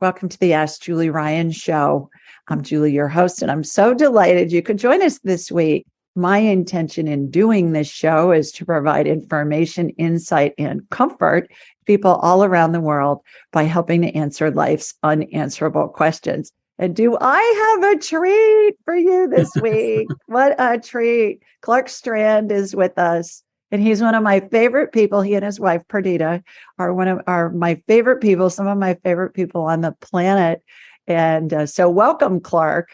Welcome to the Ask Julie Ryan Show. I'm Julie, your host, and I'm so delighted you could join us this week. My intention in doing this show is to provide information, insight, and comfort to people all around the world by helping to answer life's unanswerable questions. And do I have a treat for you this week? What a treat. Clark Strand is with us. And he's one of my favorite people. He and his wife, Perdita, are my favorite people, some of my favorite people on the planet. And so welcome, Clark.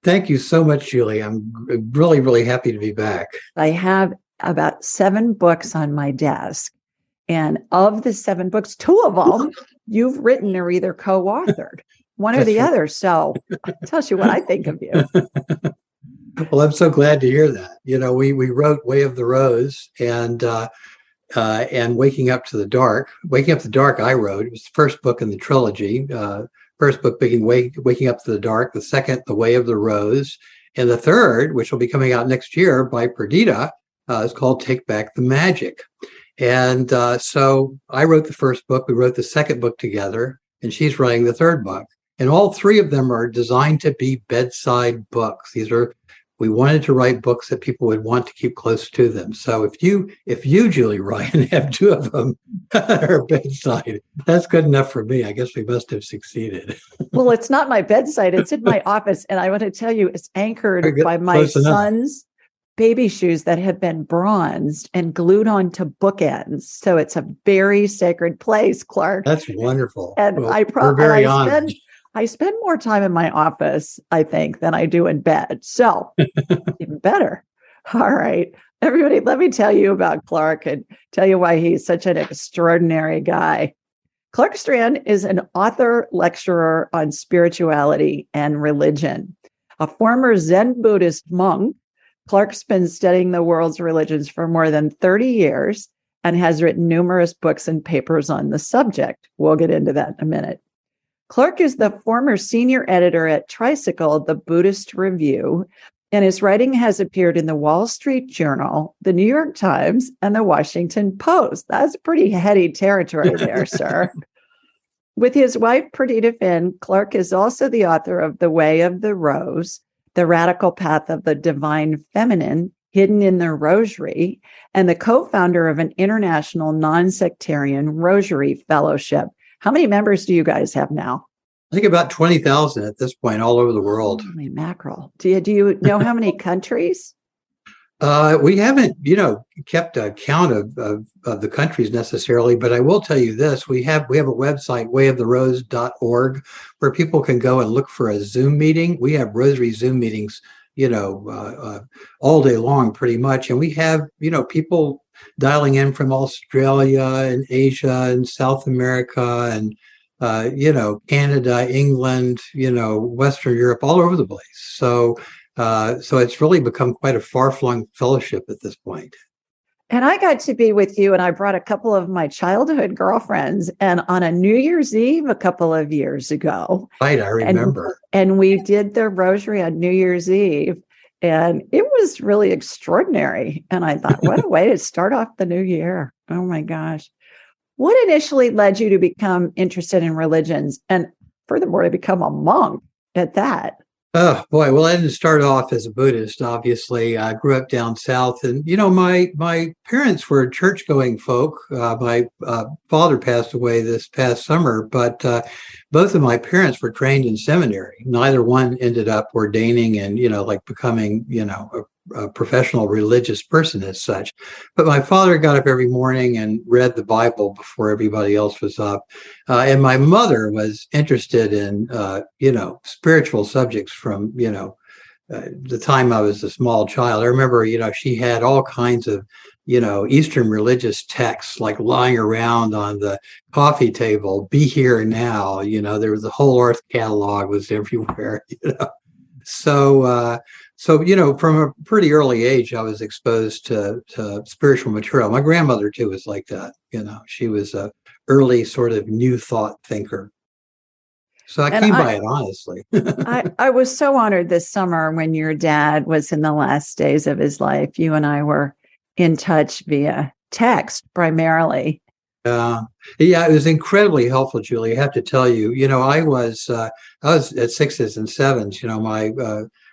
Thank you so much, Julie. I'm really, really happy to be back. I have about 7 books on my desk. And of the 7 books, 2 of them you've written or either co-authored, one or the other. So it tells you what I think of you. Well, I'm so glad to hear that. You know, we wrote Way of the Rose and Waking Up to the Dark. Waking Up to the Dark, I wrote. It was the first book in the trilogy. First book being Waking Up to the Dark. The second, The Way of the Rose. And the third, which will be coming out next year by Perdita, is called Take Back the Magic. And so I wrote the first book. We wrote the second book together, and she's writing the third book. And all 3 of them are designed to be bedside books. We wanted to write books that people would want to keep close to them. So if you, Julie Ryan, have 2 of them that are bedside, that's good enough for me. I guess we must have succeeded. Well, it's not my bedside. It's in my office. And I want to tell you, it's anchored by my son's baby shoes that have been bronzed and glued onto bookends. So it's a very sacred place, Clark. That's wonderful. And well, we're very honored. I spend more time in my office, I think, than I do in bed. So even better. All right. Everybody, let me tell you about Clark and tell you why he's such an extraordinary guy. Clark Strand is an author, lecturer on spirituality and religion. A former Zen Buddhist monk, Clark's been studying the world's religions for more than 30 years and has written numerous books and papers on the subject. We'll get into that in a minute. Clark is the former senior editor at Tricycle, the Buddhist Review, and his writing has appeared in the Wall Street Journal, the New York Times, and the Washington Post. That's pretty heady territory there, sir. With his wife, Perdita Finn, Clark is also the author of The Way of the Rose, The Radical Path of the Divine Feminine, Hidden in the Rosary, and the co-founder of an international non-sectarian Rosary Fellowship. How many members do you guys have now? I think about 20,000 at this point, all over the world. Holy mackerel. Do you know how many countries? We haven't, kept a count of the countries necessarily, but I will tell you this. We have a website, wayoftheRose.org, where people can go and look for a Zoom meeting. We have Rosary Zoom meetings, all day long pretty much. And we have, people dialing in from Australia and Asia and South America and, Canada, England, Western Europe, all over the place. So it's really become quite a far-flung fellowship at this point. And I got to be with you, and I brought a couple of my childhood girlfriends, and on a New Year's Eve a couple of years ago. Right, I remember. And we did the Rosary on New Year's Eve. And it was really extraordinary. And I thought, what a way to start off the new year. Oh, my gosh. What initially led you to become interested in religions and furthermore, to become a monk at that? Oh, boy. Well, I didn't start off as a Buddhist, obviously. I grew up down south. And, my parents were church-going folk. My father passed away this past summer, but both of my parents were trained in seminary. Neither one ended up ordaining and, becoming, a professional religious person as such. But my father got up every morning and read the Bible before everybody else was up. And my mother was interested in, spiritual subjects from, the time I was a small child. I remember, she had all kinds of, Eastern religious texts like lying around on the coffee table, Be Here Now, there was the Whole Earth catalog was everywhere, So, from a pretty early age, I was exposed to spiritual material. My grandmother, too, was like that. She was a early sort of new thought thinker. So I came by it, honestly. I was so honored this summer when your dad was in the last days of his life. You and I were in touch via text primarily. Yeah, it was incredibly helpful, Julie. I have to tell you, I was at sixes and sevens. My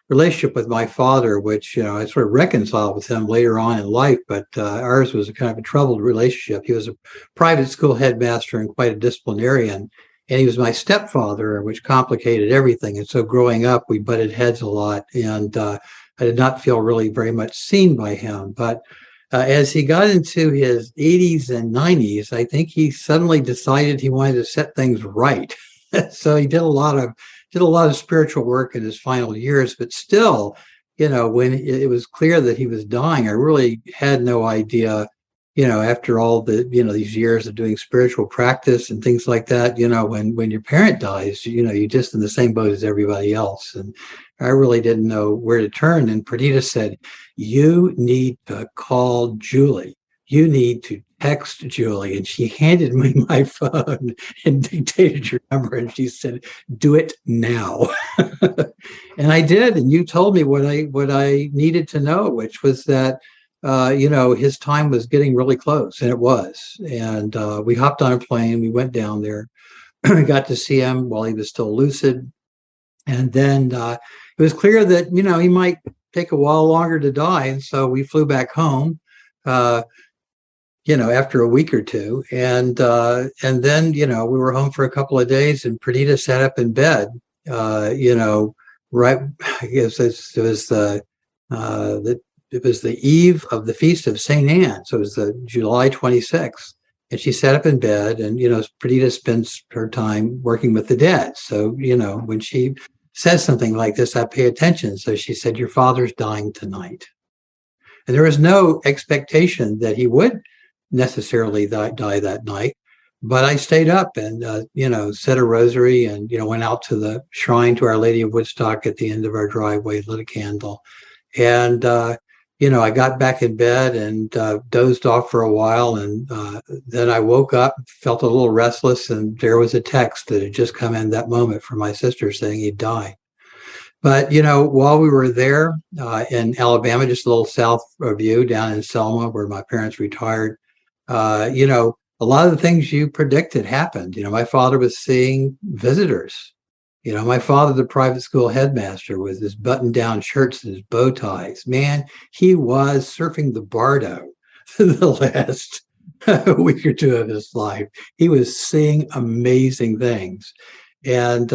relationship with my father, which I sort of reconciled with him later on in life, but ours was a kind of a troubled relationship. He was a private school headmaster and quite a disciplinarian, and he was my stepfather, which complicated everything. And so, growing up, we butted heads a lot, and I did not feel really very much seen by him, but as he got into his 80s and 90s, I think he suddenly decided he wanted to set things right. So he did a lot of spiritual work in his final years, but still, when it was clear that he was dying, I really had no idea, after all these years of doing spiritual practice and things like that, when your parent dies, you're just in the same boat as everybody else. And I really didn't know where to turn. And Perdita said, "You need to call Julie. You need to text Julie." And she handed me my phone and dictated your number. And she said, "Do it now." And I did. And you told me what I needed to know, which was that, his time was getting really close. And it was. And we hopped on a plane. We went down there. Got to see him while he was still lucid. And then it was clear that, he might take a while longer to die. And so we flew back home, after a week or two. And then, we were home for a couple of days, and Perdita sat up in bed, right. I guess it was the eve of the feast of St. Anne. So it was the July 26th. And she sat up in bed, and, Perdita spends her time working with the dead. So, when she says something like this, I pay attention. So she said, "Your father's dying tonight." And there was no expectation that he would necessarily die that night. But I stayed up and, said a rosary and, went out to the shrine to Our Lady of Woodstock at the end of our driveway, lit a candle. And, I got back in bed and dozed off for a while. And then I woke up, felt a little restless, and there was a text that had just come in that moment from my sister saying he'd died. But, while we were there in Alabama, just a little south of you, down in Selma, where my parents retired, a lot of the things you predicted happened. My father was seeing visitors. My father, the private school headmaster, with his button-down shirts and his bow ties, man, he was surfing the Bardo the last week or two of his life. He was seeing amazing things. And,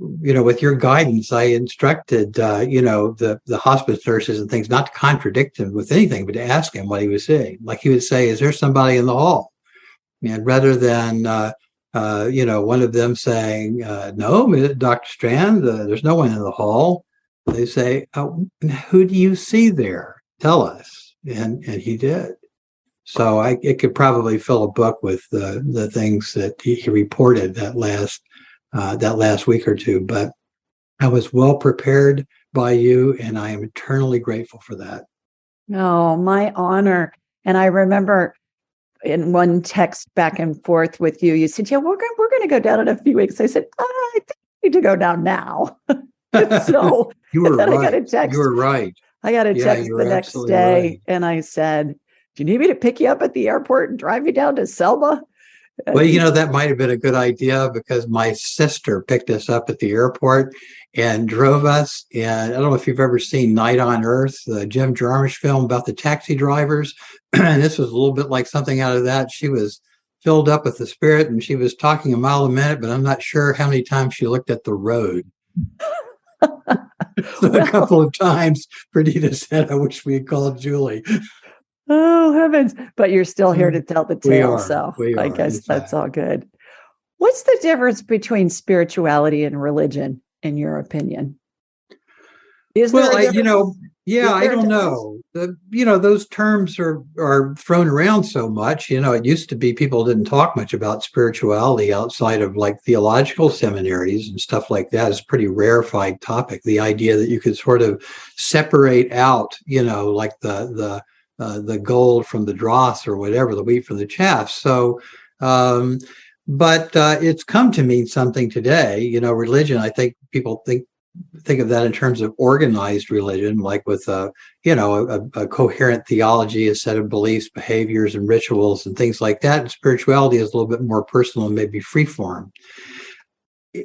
with your guidance, I instructed, the hospice nurses and things not to contradict him with anything, but to ask him what he was seeing. Like he would say, "Is there somebody in the hall?" And rather than, one of them saying, "No, Dr. Strand, there's no one in the hall," they say, "Oh, who do you see there? Tell us." And he did. So it could probably fill a book with the things that he reported that last week or two. But I was well prepared by you, and I am eternally grateful for that. No, my honor. And I remember in one text back and forth with you, you said, "Yeah, we're going to go down in a few weeks." I said, "I think we need to go down now." So you were right. I got a text. You were right. I got a text the next day, right. And I said, "Do you need me to pick you up at the airport and drive you down to Selma?" Well, that might have been a good idea, because my sister picked us up at the airport and drove us. And I don't know if you've ever seen Night on Earth, the Jim Jarmusch film about the taxi drivers. And this was a little bit like something out of that. She was filled up with the Spirit, and she was talking a mile a minute, but I'm not sure how many times she looked at the road. So a couple of times, Perdita said, "I wish we had called Julie." Oh, heavens. But you're still here to tell the tale. I guess exactly. That's all good. What's the difference between spirituality and religion, in your opinion? I don't know. Those terms are thrown around so much. It used to be people didn't talk much about spirituality outside of like theological seminaries and stuff like that. It's a pretty rarefied topic. The idea that you could sort of separate out, like the gold from the dross or whatever, the wheat from the chaff. So, but it's come to mean something today. Religion, I think people think think of that in terms of organized religion, like with a coherent theology, a set of beliefs, behaviors, and rituals, and things like that. And spirituality is a little bit more personal and maybe freeform.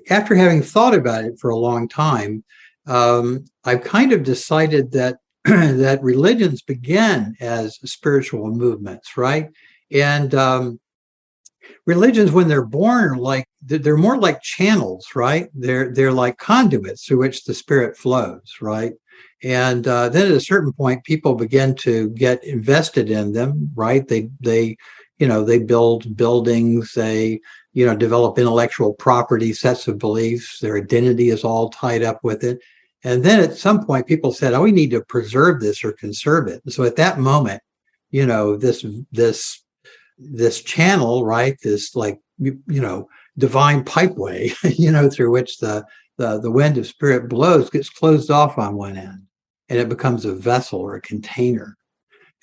After having thought about it for a long time, I've kind of decided that that religions begin as spiritual movements, right? And religions, when they're born, they're more like channels, right? They're like conduits through which the spirit flows, right? And then at a certain point, people begin to get invested in them, right? They build buildings, they develop intellectual property, sets of beliefs. Their identity is all tied up with it. And then at some point, people said, "Oh, we need to preserve this or conserve it." And so at that moment, this channel, right? This divine pipeway, through which the wind of spirit blows, gets closed off on one end, and it becomes a vessel or a container.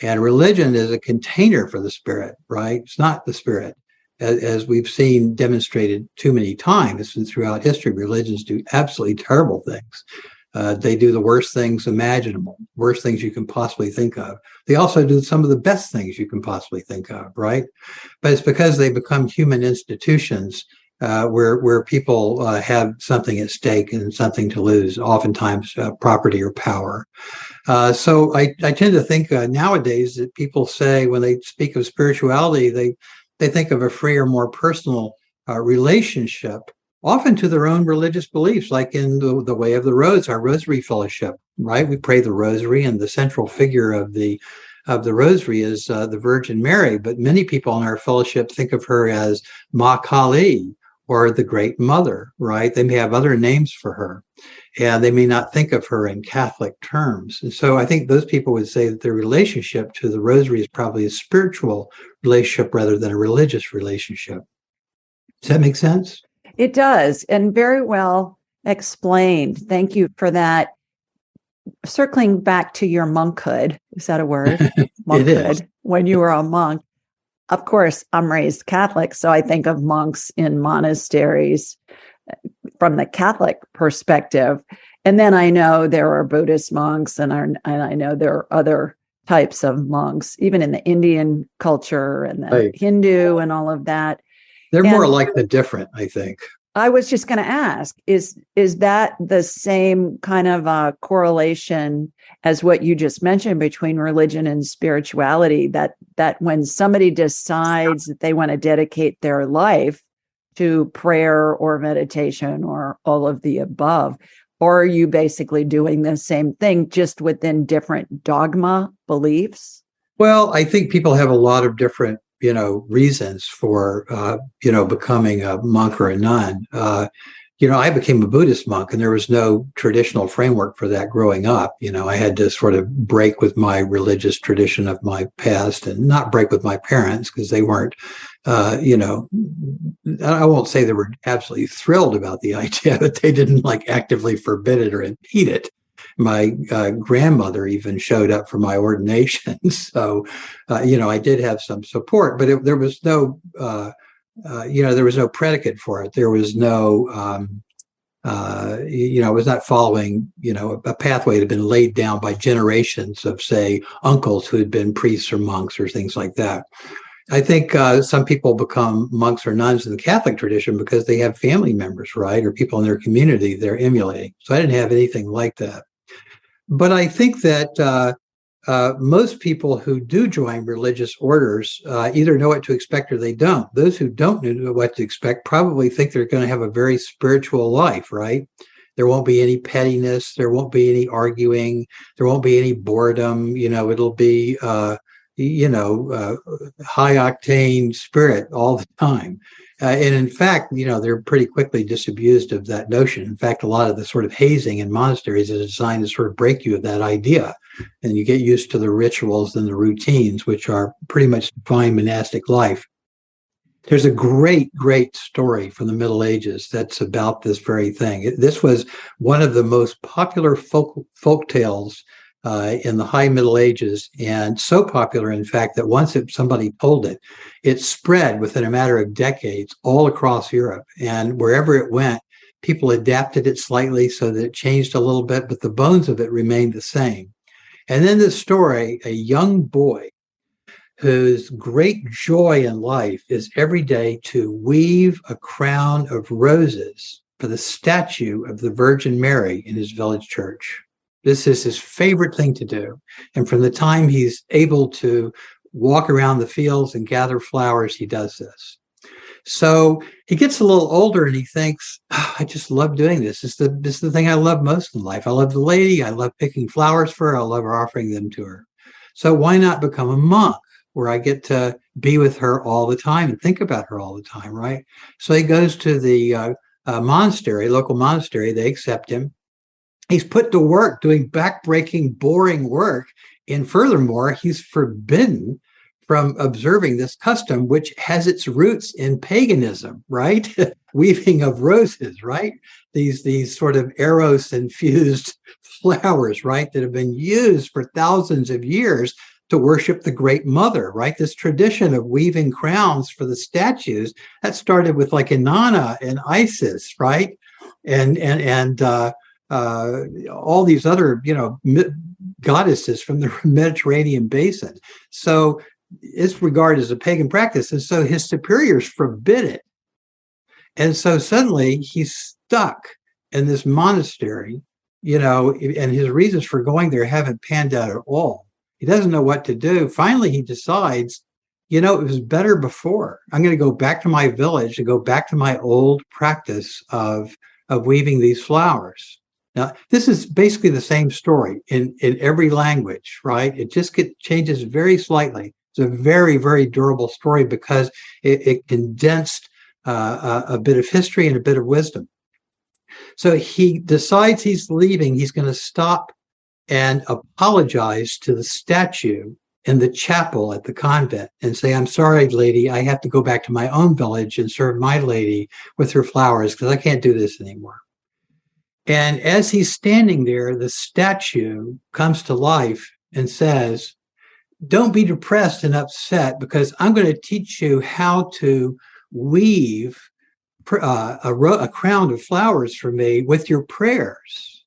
And religion is a container for the spirit, right? It's not the spirit, as we've seen demonstrated too many times and throughout history. Religions do absolutely terrible things. They do the worst things imaginable, worst things you can possibly think of. They also do some of the best things you can possibly think of, right? But it's because they become human institutions where people have something at stake and something to lose, oftentimes property or power. So I tend to think nowadays that people say, when they speak of spirituality, they think of a freer, more personal relationship, often to their own religious beliefs, like in the Way of the Rose, our Rosary fellowship, right? We pray the Rosary, and the central figure of the Rosary is the Virgin Mary. But many people in our fellowship think of her as Ma Kali, or the Great Mother, right? They may have other names for her, and they may not think of her in Catholic terms. And so I think those people would say that their relationship to the Rosary is probably a spiritual relationship rather than a religious relationship. Does that make sense? It does, and very well explained. Thank you for that. Circling back to your monkhood, is that a word? Monkhood. It is. When you were a monk. Of course, I'm raised Catholic, so I think of monks in monasteries from the Catholic perspective. And then I know there are Buddhist monks, and I know there are other types of monks, even in the Indian culture and the Right. Hindu and all of that. They're more alike than different, I think. I was just going to ask, is that the same kind of correlation as what you just mentioned between religion and spirituality, that when somebody decides that they want to dedicate their life to prayer or meditation or all of the above, or are you basically doing the same thing just within different dogma beliefs? Well, I think people have a lot of different reasons for, becoming a monk or a nun. I became a Buddhist monk, and there was no traditional framework for that growing up. I had to sort of break with my religious tradition of my past and not break with my parents, because they weren't, I won't say they were absolutely thrilled about the idea, but they didn't actively forbid it or impede it. My grandmother even showed up for my ordination. So, I did have some support, but there was no, there was no predicate for it. There was no, it was not following, a pathway that had been laid down by generations of, say, uncles who had been priests or monks or things like that. I think some people become monks or nuns in the Catholic tradition because they have family members, right, or people in their community they're emulating. So I didn't have anything like that. But I think that most people who do join religious orders either know what to expect or they don't. Those who don't know what to expect probably think they're going to have a very spiritual life, right? There won't be any pettiness. There won't be any arguing. There won't be any boredom. It'll be, high octane spirit all the time. And in fact, they're pretty quickly disabused of that notion. In fact, a lot of the sort of hazing in monasteries is designed to sort of break you of that idea. And you get used to the rituals and the routines, which are pretty much define monastic life. There's a great, great story from the Middle Ages that's about this very thing. This was one of the most popular folk tales in the High Middle Ages, and so popular, in fact, that once somebody told it, it spread within a matter of decades all across Europe. And wherever it went, People adapted it slightly so that it changed a little bit, but the bones of it remained the same. And then this story, a young boy whose great joy in life is every day to weave a crown of roses for the statue of the Virgin Mary in his village church. This is his favorite thing to do. And from the time he's able to walk around the fields and gather flowers, he does this. So he gets a little older and he thinks, I just love doing this. This is the thing I love most in life. I love the lady. I love picking flowers for her. I love offering them to her. So why not become a monk where I get to be with her all the time and think about her all the time, right? So he goes to the monastery, local monastery. They accept him. He's put to work doing backbreaking, boring work. And furthermore, he's forbidden from observing this custom, which has its roots in paganism, right? Weaving of roses, right? These sort of eros-infused flowers, right? That have been used for thousands of years to worship the Great Mother, right? This tradition of weaving crowns for the statues, that started with like Inanna and Isis, right? And all these other, goddesses from the Mediterranean basin. So it's regarded as a pagan practice. And so his superiors forbid it. And so suddenly he's stuck in this monastery, and his reasons for going there haven't panned out at all. He doesn't know what to do. Finally, he decides, it was better before. I'm going to go back to my village and go back to my old practice of weaving these flowers. Now, this is basically the same story in every language, right? It just changes very slightly. It's a very, very durable story because it condensed a bit of history and a bit of wisdom. So he decides he's leaving. He's going to stop and apologize to the statue in the chapel at the convent and say, I'm sorry, lady, I have to go back to my own village and serve my lady with her flowers because I can't do this anymore. And as he's standing there, the statue comes to life and says, don't be depressed and upset because I'm going to teach you how to weave a crown of flowers for me with your prayers.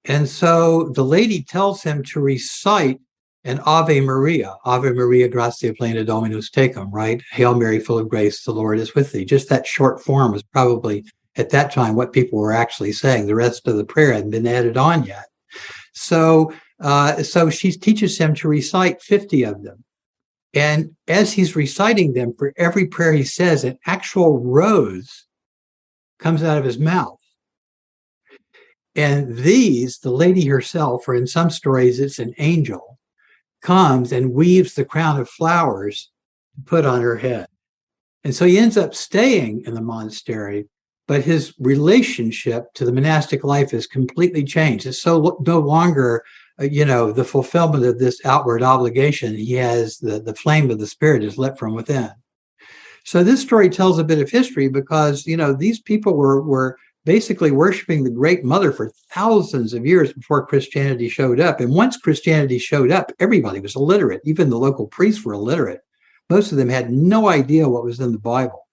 And so the lady tells him to recite an Ave Maria, gratia plena Dominus tecum, right? Hail Mary, full of grace, the Lord is with thee. Just that short form was probably at that time what people were actually saying. The rest of the prayer hadn't been added on yet. So she teaches him to recite 50 of them. And as he's reciting them, for every prayer he says, an actual rose comes out of his mouth. And the lady herself, or in some stories, it's an angel, comes and weaves the crown of flowers to put on her head. And so he ends up staying in the monastery, but his relationship to the monastic life is completely changed. It's so no longer, the fulfillment of this outward obligation. He has the flame of the Spirit is lit from within. So this story tells a bit of history because, these people were basically worshiping the Great Mother for thousands of years before Christianity showed up. And once Christianity showed up, everybody was illiterate. Even the local priests were illiterate. Most of them had no idea what was in the Bible.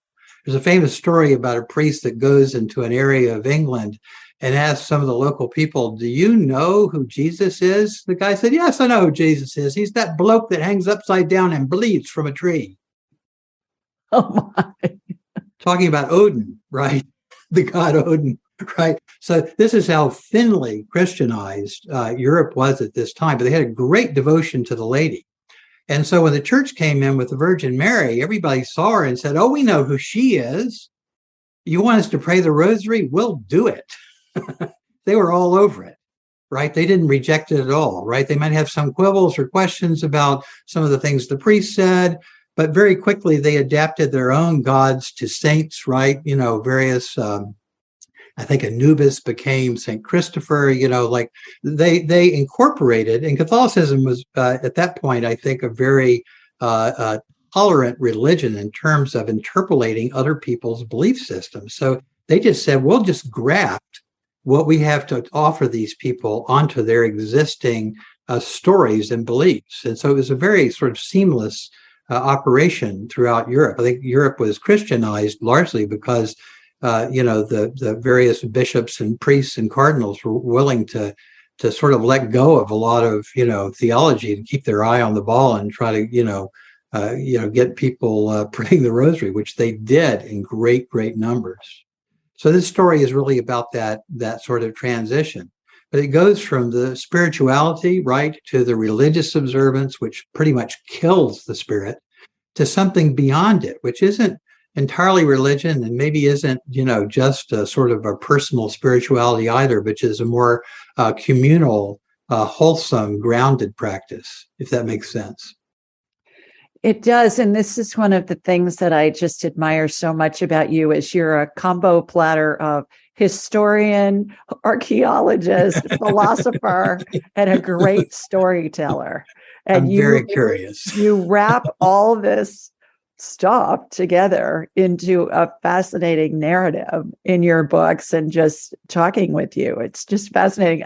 There's a famous story about a priest that goes into an area of England and asks some of the local people, do you know who Jesus is? The guy said, yes, I know who Jesus is. He's that bloke that hangs upside down and bleeds from a tree. Oh my. Talking about Odin, right? The god Odin, right? So this is how thinly Christianized Europe was at this time, but they had a great devotion to the lady. And so when the church came in with the Virgin Mary, everybody saw her and said, oh, we know who she is. You want us to pray the Rosary? We'll do it. They were all over it, right? They didn't reject it at all, right? They might have some quibbles or questions about some of the things the priest said, but very quickly they adapted their own gods to saints, right? Various, I think Anubis became St. Christopher, like they incorporated, and Catholicism was at that point, I think, a very tolerant religion in terms of interpolating other people's belief systems. So they just said, we'll just graft what we have to offer these people onto their existing stories and beliefs. And so it was a very sort of seamless operation throughout Europe. I think Europe was Christianized largely because the various bishops and priests and cardinals were willing to sort of let go of a lot of, theology to keep their eye on the ball and try to, get people praying the rosary, which they did in great, great numbers. So this story is really about that sort of transition. But it goes from the spirituality, right, to the religious observance, which pretty much kills the spirit, to something beyond it, which isn't entirely religion and maybe isn't, just a sort of a personal spirituality either, which is a more communal, wholesome, grounded practice, if that makes sense. It does. And this is one of the things that I just admire so much about you is you're a combo platter of historian, archaeologist, philosopher, and a great storyteller. And I'm very curious. You wrap all this stuff together into a fascinating narrative in your books and just talking with you. It's just fascinating.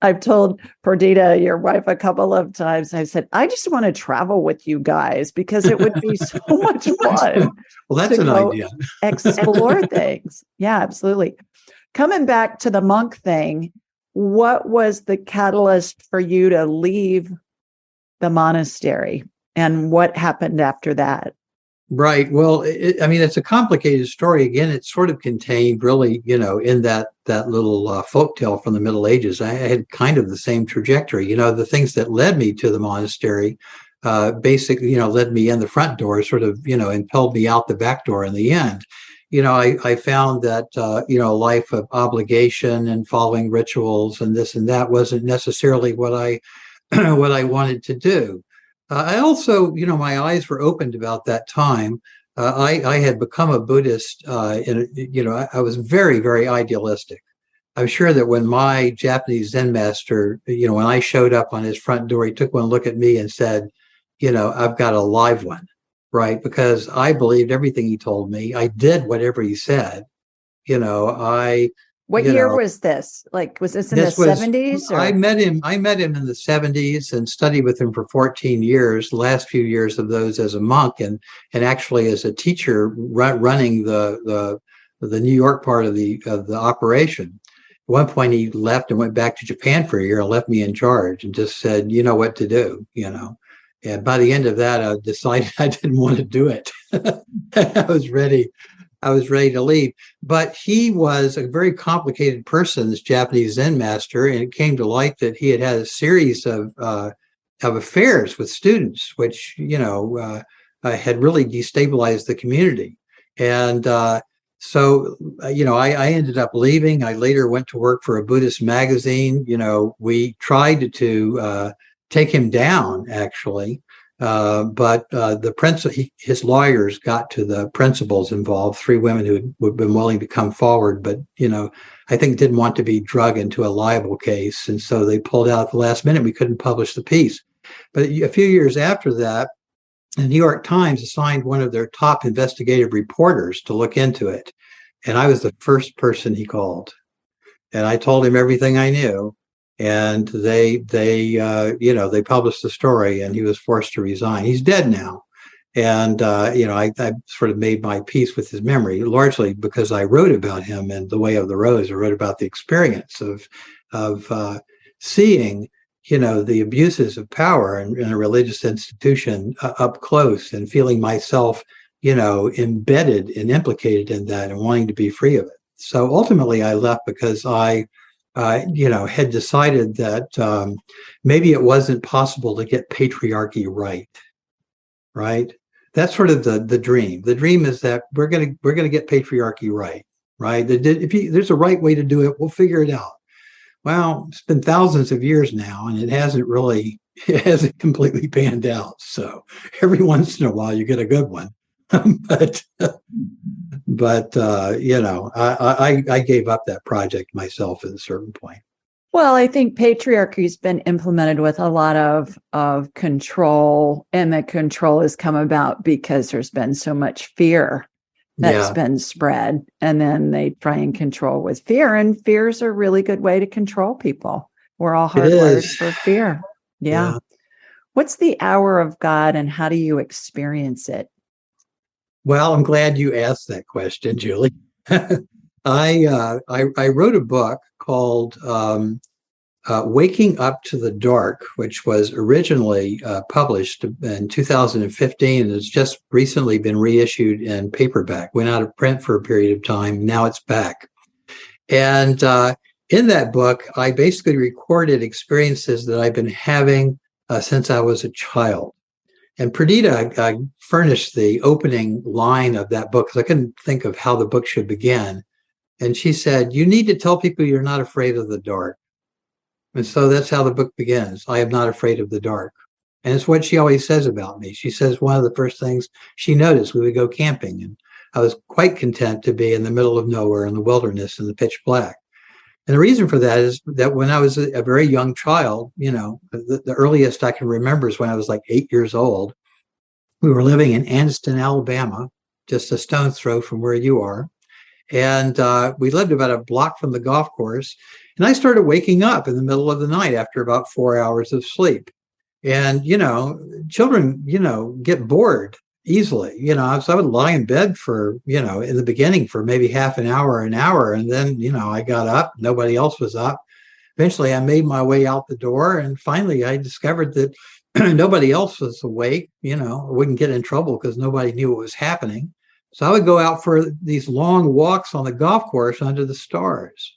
I've told Perdita, your wife, a couple of times, I've said, I just want to travel with you guys because it would be so much fun. Well, that's an idea. Explore things. Yeah, absolutely. Coming back to the monk thing, what was the catalyst for you to leave the monastery and what happened after that? Right. Well, it's a complicated story. Again, it's sort of contained really, in that little folktale from the Middle Ages. I had kind of the same trajectory. The things that led me to the monastery basically, led me in the front door, sort of, impelled me out the back door in the end. I found that, a life of obligation and following rituals and this and that wasn't necessarily what I what I wanted to do. I also, my eyes were opened about that time. I had become a Buddhist, I was very, very idealistic. I'm sure that when my Japanese Zen master, when I showed up on his front door, he took one look at me and said, I've got a live one, right? Because I believed everything he told me. I did whatever he said. What year was this? Like, was this in the 70s? I met him in the 70s and studied with him for 14 years, the last few years of those as a monk and actually as a teacher running the New York part of the operation. At one point he left and went back to Japan for a year and left me in charge and just said, you know what to do, And by the end of that, I decided I didn't want to do it. I was ready to leave, but he was a very complicated person, this Japanese Zen master, and it came to light that he had a series of affairs with students, which had really destabilized the community. And so I ended up leaving. I later went to work for a Buddhist magazine. We tried to take him down, actually. But his lawyers got to the principals involved, 3 women who had been willing to come forward, but, I think didn't want to be drug into a libel case. And so they pulled out at the last minute. We couldn't publish the piece. But a few years after that, the New York Times assigned one of their top investigative reporters to look into it. And I was the first person he called. And I told him everything I knew. And they published the story, and he was forced to resign. He's dead now, and I sort of made my peace with his memory, largely because I wrote about him in The Way of the Rose. I wrote about the experience of seeing, the abuses of power in a religious institution up close, and feeling myself, embedded and implicated in that, and wanting to be free of it. So ultimately, I left because I had decided that maybe it wasn't possible to get patriarchy right? That's sort of the dream. The dream is that we're gonna get patriarchy right? If there's a right way to do it, we'll figure it out. Well, it's been thousands of years now, and it hasn't completely panned out. So every once in a while, you get a good one, but I gave up that project myself at a certain point. Well, I think patriarchy has been implemented with a lot of control, and that control has come about because there's been so much fear that's been spread, and then they try and control with fear, and fear is a really good way to control people. We're all hardwired for fear. Yeah. What's the hour of God, and how do you experience it? Well, I'm glad you asked that question, Julie. I wrote a book called Waking Up to the Dark, which was originally published in 2015 and has just recently been reissued in paperback. Went out of print for a period of time. Now it's back. And in that book, I basically recorded experiences that I've been having since I was a child. And Perdita furnished the opening line of that book because I couldn't think of how the book should begin. And she said, "You need to tell people you're not afraid of the dark." And so that's how the book begins. I am not afraid of the dark. And it's what she always says about me. She says one of the first things she noticed, we would go camping. And I was quite content to be in the middle of nowhere in the wilderness in the pitch black. And the reason for that is that when I was a very young child, the earliest I can remember is when I was like 8 years old. We were living in Anniston, Alabama, just a stone's throw from where you are. And we lived about a block from the golf course. And I started waking up in the middle of the night after about 4 hours of sleep. And, children, get bored easily. So I would lie in bed for, in the beginning for maybe half an hour. And then, I got up. Nobody else was up. Eventually, I made my way out the door. And finally, I discovered that nobody else was awake. I wouldn't get in trouble because nobody knew what was happening. So I would go out for these long walks on the golf course under the stars.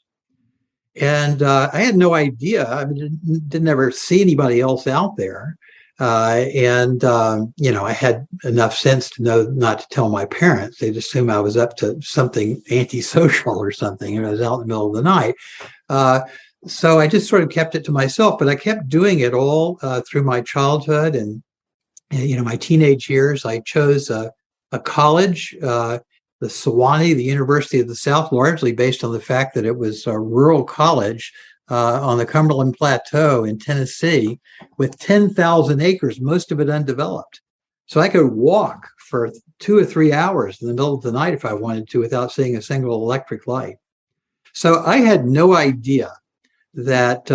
And I had no idea. I didn't ever see anybody else out there. I had enough sense to know not to tell my parents. They'd assume I was up to something antisocial or something, and I was out in the middle of the night. So I just sort of kept it to myself, but I kept doing it all through my childhood and my teenage years. I chose a college, the Sewanee, the University of the South, largely based on the fact that it was a rural college on the Cumberland Plateau in Tennessee with 10,000 acres, most of it undeveloped. So I could walk for 2 or 3 hours in the middle of the night if I wanted to without seeing a single electric light. So I had no idea that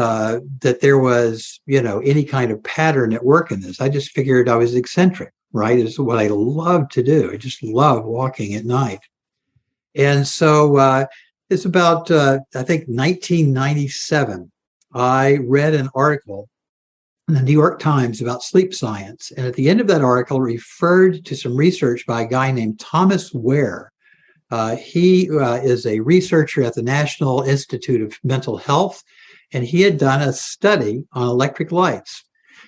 there was, any kind of pattern at work in this. I just figured I was eccentric. Right, is what I love to do. I just love walking at night. And so it's about, I think, 1997. I read an article in the New York Times about sleep science. And at the end of that article, referred to some research by a guy named Thomas Ware. He is a researcher at the National Institute of Mental Health, and he had done a study on electric lights.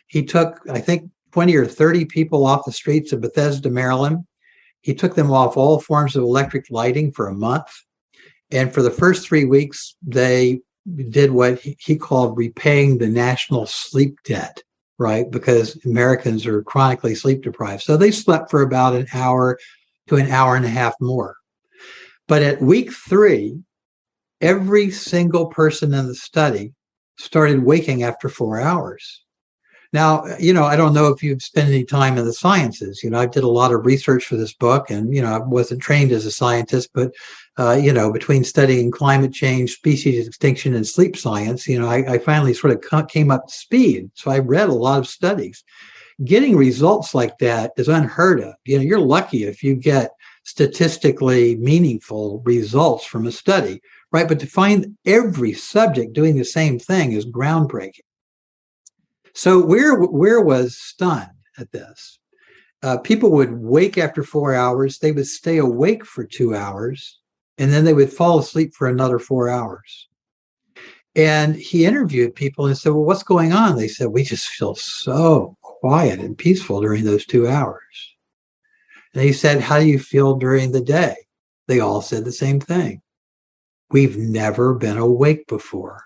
He took, I think, 20 or 30 people off the streets of Bethesda, Maryland. He took them off all forms of electric lighting for a month. And for the first 3 weeks, they did what he called repaying the national sleep debt, right? Because Americans are chronically sleep deprived. So they slept for about an hour to an hour and a half more. But at week 3, every single person in the study started waking after 4 hours. Now, I don't know if you've spent any time in the sciences. I did a lot of research for this book and, I wasn't trained as a scientist, but, between studying climate change, species extinction, and sleep science, I finally sort of came up to speed. So I read a lot of studies. Getting results like that is unheard of. You're lucky if you get statistically meaningful results from a study, right? But to find every subject doing the same thing is groundbreaking. So Ware was stunned at this. People would wake after 4 hours. They would stay awake for 2 hours, and then they would fall asleep for another 4 hours. And he interviewed people and said, well, what's going on? They said, we just feel so quiet and peaceful during those 2 hours. And he said, how do you feel during the day? They all said the same thing. We've never been awake before.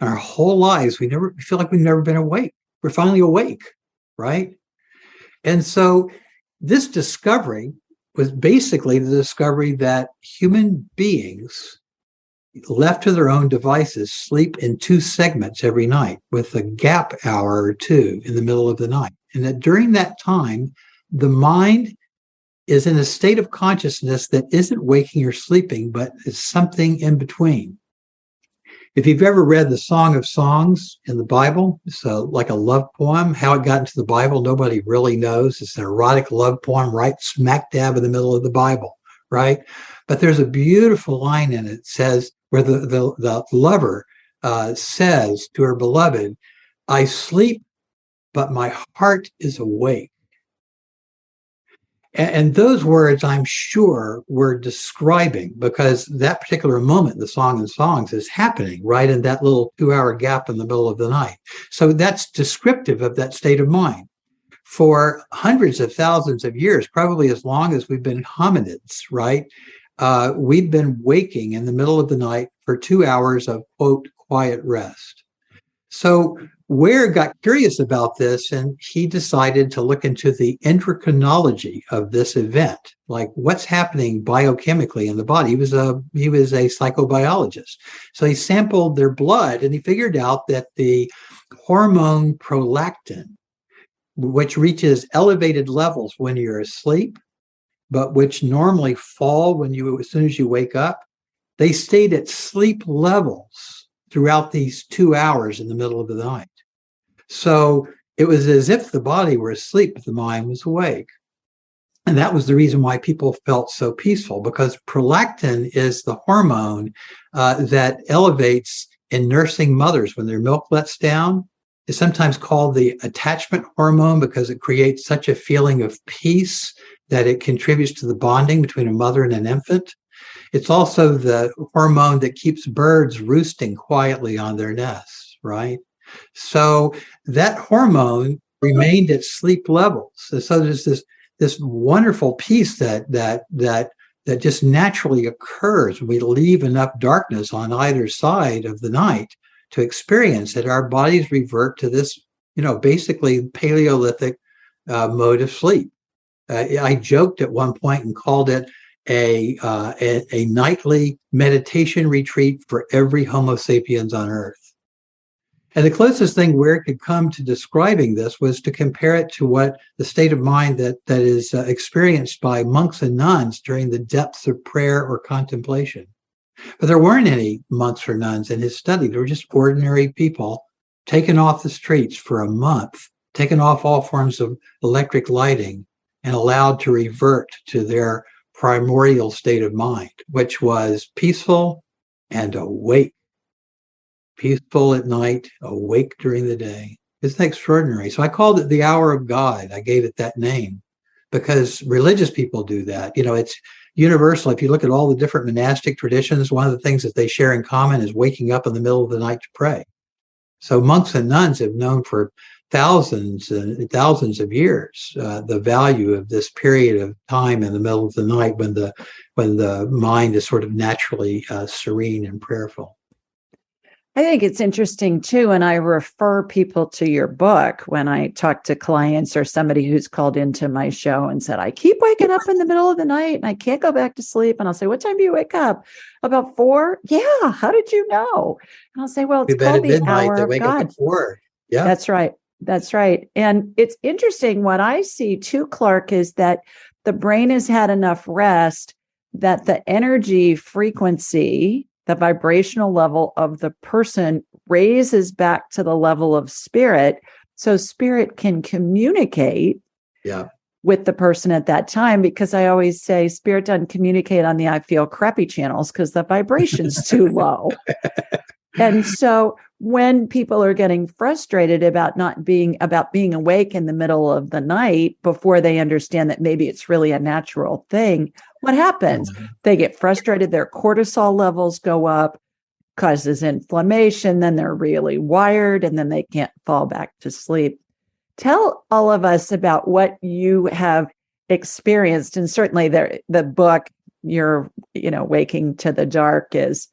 Our whole lives, we feel like we've never been awake. We're finally awake, right? And so this discovery was basically the discovery that human beings, left to their own devices, sleep in 2 segments every night with a gap hour or 2 in the middle of the night. And that during that time, the mind is in a state of consciousness that isn't waking or sleeping, but is something in between. If you've ever read the Song of Songs in the Bible, it's like a love poem. How it got into the Bible, nobody really knows. It's an erotic love poem right smack dab in the middle of the Bible, right? But there's a beautiful line in it says where the lover says to her beloved, I sleep, but my heart is awake. And those words, I'm sure, were describing, because that particular moment, the Song and Songs, is happening right in that little 2-hour gap in the middle of the night. So that's descriptive of that state of mind. For hundreds of thousands of years, probably as long as we've been hominids, right? We've been waking in the middle of the night for 2 hours of, quote, quiet rest. So Ware got curious about this, and he decided to look into the endocrinology of this event, like what's happening biochemically in the body. He was a psychobiologist. So he sampled their blood, and he figured out that the hormone prolactin, which reaches elevated levels when you're asleep, but which normally fall as soon as you wake up, they stayed at sleep levels throughout these 2 hours in the middle of the night. So it was as if the body were asleep, but the mind was awake. And that was the reason why people felt so peaceful, because prolactin is the hormone that elevates in nursing mothers when their milk lets down. It's sometimes called the attachment hormone because it creates such a feeling of peace that it contributes to the bonding between a mother and an infant. It's also the hormone that keeps birds roosting quietly on their nests, right? So that hormone remained at sleep levels. And so there's this wonderful peace that just naturally occurs when we leave enough darkness on either side of the night to experience it. Our bodies revert to this, basically Paleolithic mode of sleep. I joked at one point and called it a nightly meditation retreat for every Homo sapiens on Earth. And the closest thing Ware could come to describing this was to compare it to what the state of mind that is experienced by monks and nuns during the depths of prayer or contemplation. But there weren't any monks or nuns in his study. They were just ordinary people taken off the streets for a month, taken off all forms of electric lighting, and allowed to revert to their primordial state of mind, which was peaceful and awake. Peaceful at night, awake during the day. Isn't that extraordinary? So I called it the hour of God. I gave it that name because religious people do that. It's universal. If you look at all the different monastic traditions, one of the things that they share in common is waking up in the middle of the night to pray. So monks and nuns have known for thousands and thousands of years the value of this period of time in the middle of the night when the mind is sort of naturally serene and prayerful. I think it's interesting too, and I refer people to your book when I talk to clients or somebody who's called into my show and said, I keep waking up in the middle of the night and I can't go back to sleep. And I'll say, what time do you wake up? About 4? Yeah. How did you know? And I'll say, well, it's called the hour of God. Up 4. Yeah, that's right. That's right. And it's interesting. What I see too, Clark, is that the brain has had enough rest that the energy frequency, the vibrational level of the person raises back to the level of spirit. So spirit can communicate with the person at that time, because I always say spirit doesn't communicate on the I feel crappy channels because the vibration's too low. And so when people are getting frustrated about being awake in the middle of the night before they understand that maybe it's really a natural thing, what happens? They get frustrated, their cortisol levels go up, causes inflammation, then they're really wired, and then they can't fall back to sleep. Tell all of us about what you have experienced, and certainly the book, your Waking to the Dark is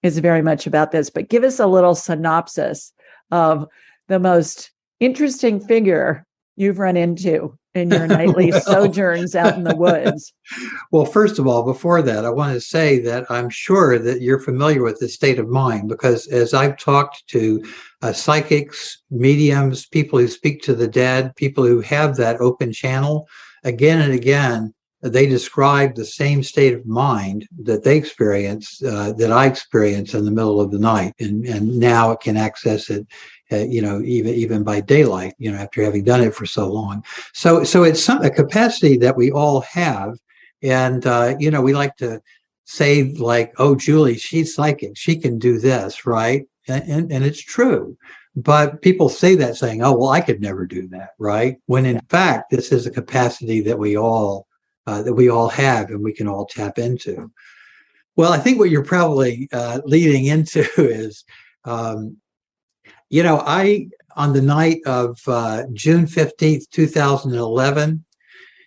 very much about this, but give us a little synopsis of the most interesting figure you've run into in your nightly sojourns out in the woods. Well, first of all, before that, I want to say that I'm sure that you're familiar with this state of mind, because as I've talked to psychics, mediums, people who speak to the dead, people who have that open channel, again and again, they describe the same state of mind that they experience, that I experience in the middle of the night. And now it can access it, even by daylight, after having done it for so long. So it's a capacity that we all have. And, we like to say like, oh, Julie, she's psychic. She can do this, right? And it's true. But people say that saying, oh, well, I could never do that, right? When in fact, this is a capacity that we all have and we can all tap into. Well, I think what you're probably leading into is, on the night of June 15th, 2011,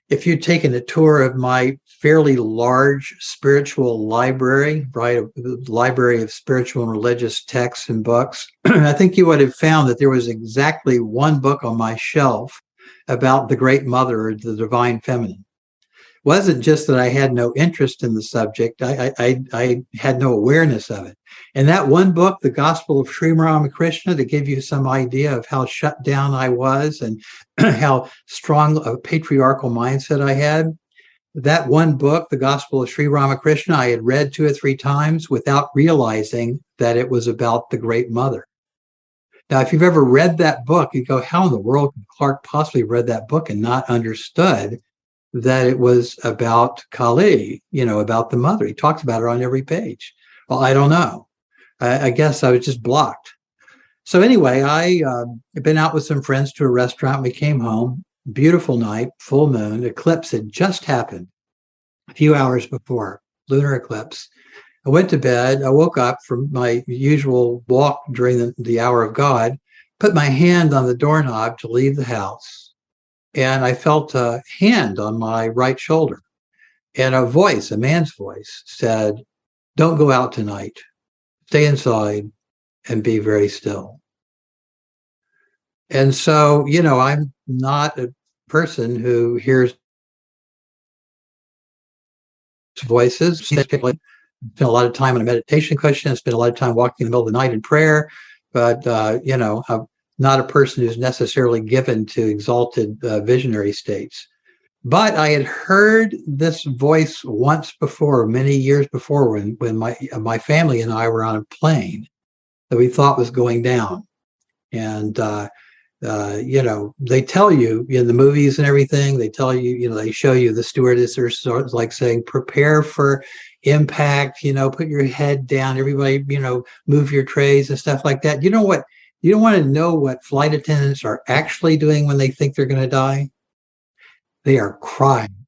if you'd taken a tour of my fairly large spiritual library, right, a library of spiritual and religious texts and books, I think you would have found that there was exactly one book on my shelf about the Great Mother, or the Divine Feminine. It wasn't just that I had no interest in the subject, I had no awareness of it. And that one book, The Gospel of Sri Ramakrishna, to give you some idea of how shut down I was and how strong a patriarchal mindset I had, that one book, The Gospel of Sri Ramakrishna, I had read 2 or 3 times without realizing that it was about the Great Mother. Now, if you've ever read that book, you go, how in the world can Clark possibly read that book and not understood that it was about Kali, about the mother? He talks about her on every page. Well, I don't know. I guess I was just blocked. So anyway, I had been out with some friends to a restaurant. We came home, beautiful night, full moon, eclipse had just happened a few hours before, lunar eclipse. I went to bed. I woke up from my usual walk during the hour of God, put my hand on the doorknob to leave the house, and I felt a hand on my right shoulder. And a voice, a man's voice, said, "Don't go out tonight. Stay inside and be very still." And so, I'm not a person who hears voices. I spend a lot of time on a meditation cushion. I spend a lot of time walking in the middle of the night in prayer. But, I'm not a person who's necessarily given to exalted visionary states. But I had heard this voice once before, many years before, when my family and I were on a plane that we thought was going down. And, they tell you in the movies and everything, they tell you, they show you the stewardess are sort of like saying, prepare for impact, put your head down, everybody, move your trays and stuff like that. You know what? You don't want to know what flight attendants are actually doing when they think they're going to die. They are crying.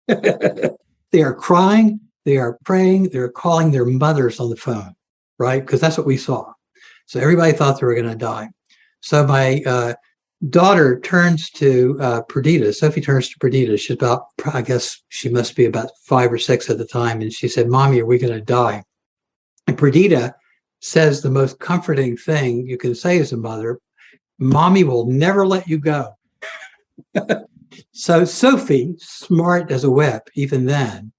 They are crying. They are praying. They're calling their mothers on the phone, right? Because that's what we saw. So everybody thought they were going to die. So my daughter turns to Perdita. Sophie turns to Perdita. She's about, I guess she must be about 5 or 6 at the time. And she said, "Mommy, are we going to die?" And Perdita says the most comforting thing you can say as a mother: "Mommy will never let you go." So Sophie, smart as a whip, even then,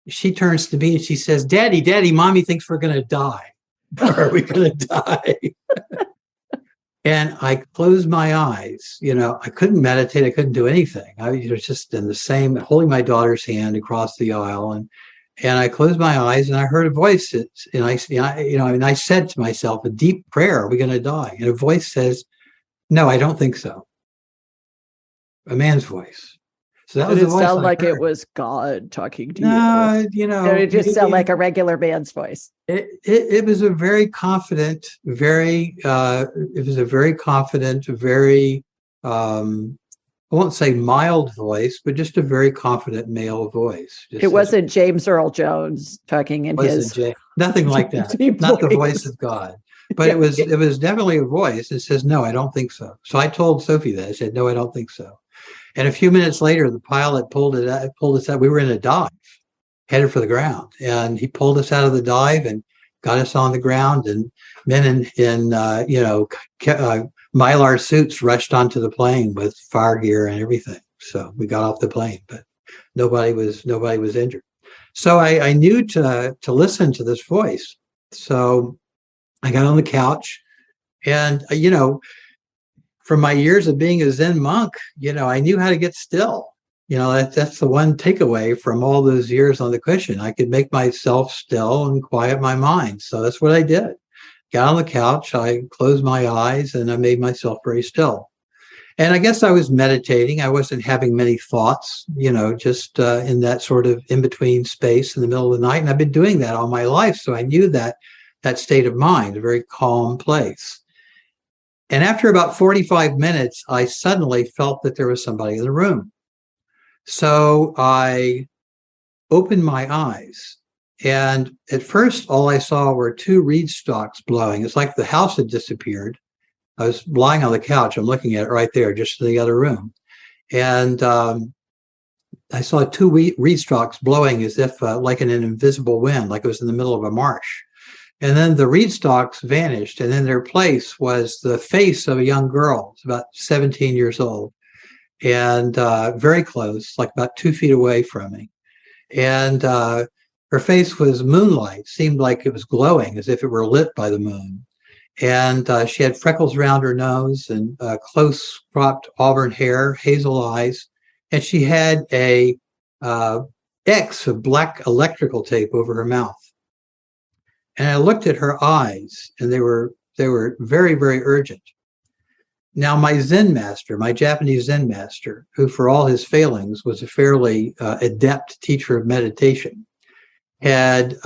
she turns to me and she says, Daddy, Mommy thinks we're going to die. Are we going to die? And I closed my eyes. I couldn't meditate. I couldn't do anything. I was just in the same, holding my daughter's hand across the aisle. And I closed my eyes and I heard a voice. And I said to myself, a deep prayer, "Are we going to die?" And a voice says, "No, I don't think so." A man's voice. So that was Did it sound like it was God talking to you? No, Did it just sound like a regular man's voice? It was a very confident, very I won't say mild voice, but just a very confident male voice. It wasn't James Earl Jones talking in his nothing like that. Not the voice of God. But it was definitely a voice that says, "No, I don't think so." So I told Sophie that. I said, "No, I don't think so." And a few minutes later, the pilot pulled us out. We were in a dive, headed for the ground, and he pulled us out of the dive and got us on the ground. And men in Mylar suits rushed onto the plane with fire gear and everything. So we got off the plane, but nobody was injured. So I knew to listen to this voice. So I got on the couch, and from my years of being a Zen monk, I knew how to get still. That's the one takeaway from all those years on the cushion. I could make myself still and quiet my mind. So that's what I did. Got on the couch, I closed my eyes, and I made myself very still. And I guess I was meditating. I wasn't having many thoughts, just in that sort of in-between space in the middle of the night. And I've been doing that all my life. So I knew that state of mind, a very calm place. And after about 45 minutes, I suddenly felt that there was somebody in the room. So I opened my eyes. And at first, all I saw were two reed stalks blowing. It's like the house had disappeared. I was lying on the couch. I'm looking at it right there, just in the other room. And I saw two reed stalks blowing as if like in an invisible wind, like it was in the middle of a marsh. And then the reed stalks vanished. And in their place was the face of a young girl. It's about 17 years old and very close, like about 2 feet away from me. And her face was moonlight, seemed like it was glowing as if it were lit by the moon. And she had freckles around her nose and close cropped auburn hair, hazel eyes. And she had a X of black electrical tape over her mouth. And I looked at her eyes, and they were very, very urgent. Now, my Zen master, my Japanese Zen master, who for all his failings was a fairly adept teacher of meditation, had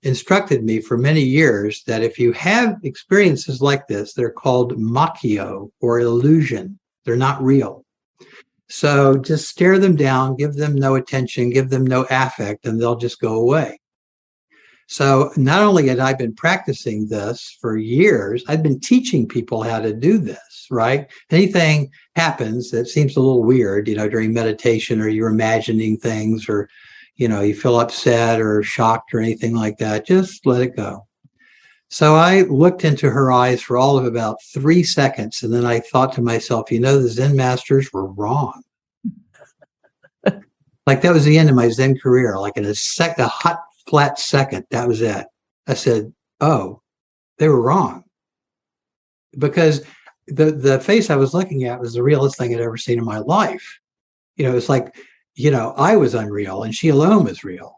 instructed me for many years that if you have experiences like this, they're called makyo, or illusion. They're not real. So just stare them down, give them no attention, give them no affect, and they'll just go away. So not only had I been practicing this for years, I'd been teaching people how to do this, right? Anything happens that seems a little weird, during meditation, or you're imagining things, or you feel upset or shocked or anything like that, just let it go. So I looked into her eyes for all of about 3 seconds. And then I thought to myself, the Zen masters were wrong. Like that was the end of my Zen career. Like in a hot, flat second, that was it. I said, oh, they were wrong. Because the face I was looking at was the realest thing I'd ever seen in my life. It's like, I was unreal and she alone was real.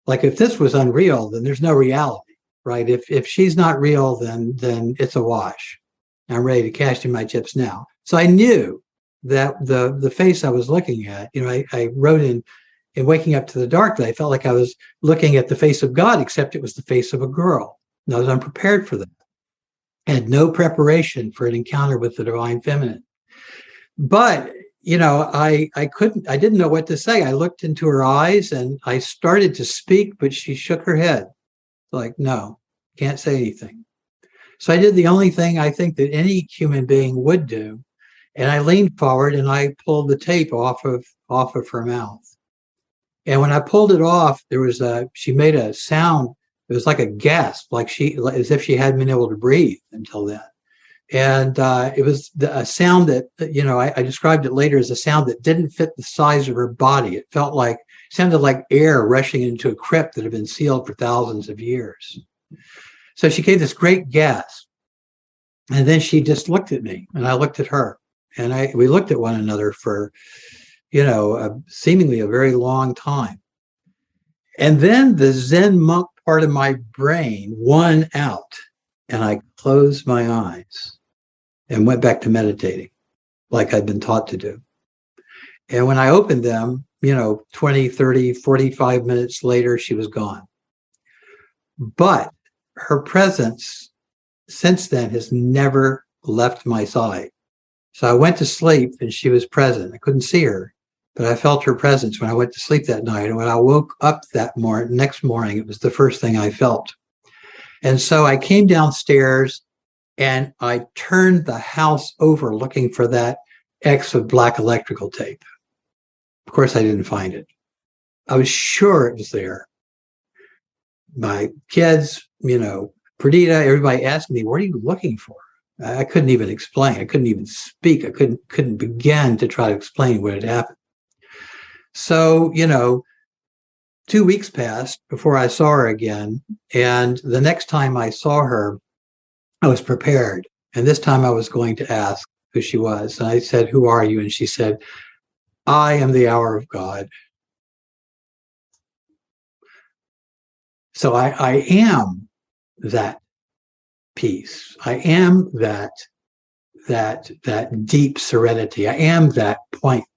Like if this was unreal, then there's no reality, right? If she's not real, then it's a wash. I'm ready to cash in my chips now. So I knew that the face I was looking at, I wrote in Waking Up to the Dark that I felt like I was looking at the face of God, except it was the face of a girl. And I was unprepared for that. I had no preparation for an encounter with the divine feminine. But I didn't know what to say. I looked into her eyes and I started to speak, but she shook her head like, no, can't say anything. So I did the only thing I think that any human being would do. And I leaned forward and I pulled the tape off of her mouth. And when I pulled it off, she made a sound. It was like a gasp, as if she hadn't been able to breathe until then. And it was a sound that, I described it later as a sound that didn't fit the size of her body. It sounded like air rushing into a crypt that had been sealed for thousands of years. So she gave this great gasp. And then she just looked at me and I looked at her. And we looked at one another for, seemingly a very long time. And then the Zen monk part of my brain won out and I closed my eyes and went back to meditating like I'd been taught to do. And when I opened them, 20, 30, 45 minutes later, she was gone. But her presence since then has never left my side. So I went to sleep and she was present. I couldn't see her, but I felt her presence when I went to sleep that night. And when I woke up next morning, it was the first thing I felt. And so I came downstairs and I turned the house over looking for that X of black electrical tape. Of course, I didn't find it. I was sure it was there. My kids, Perdita, everybody asked me, what are you looking for? I couldn't even explain. I couldn't even speak. I couldn't begin to try to explain what had happened. So, 2 weeks passed before I saw her again. And the next time I saw her, I was prepared. And this time I was going to ask who she was. And I said, who are you? And she said, I am the hour of God. So I am that peace. I am that that deep serenity. I am that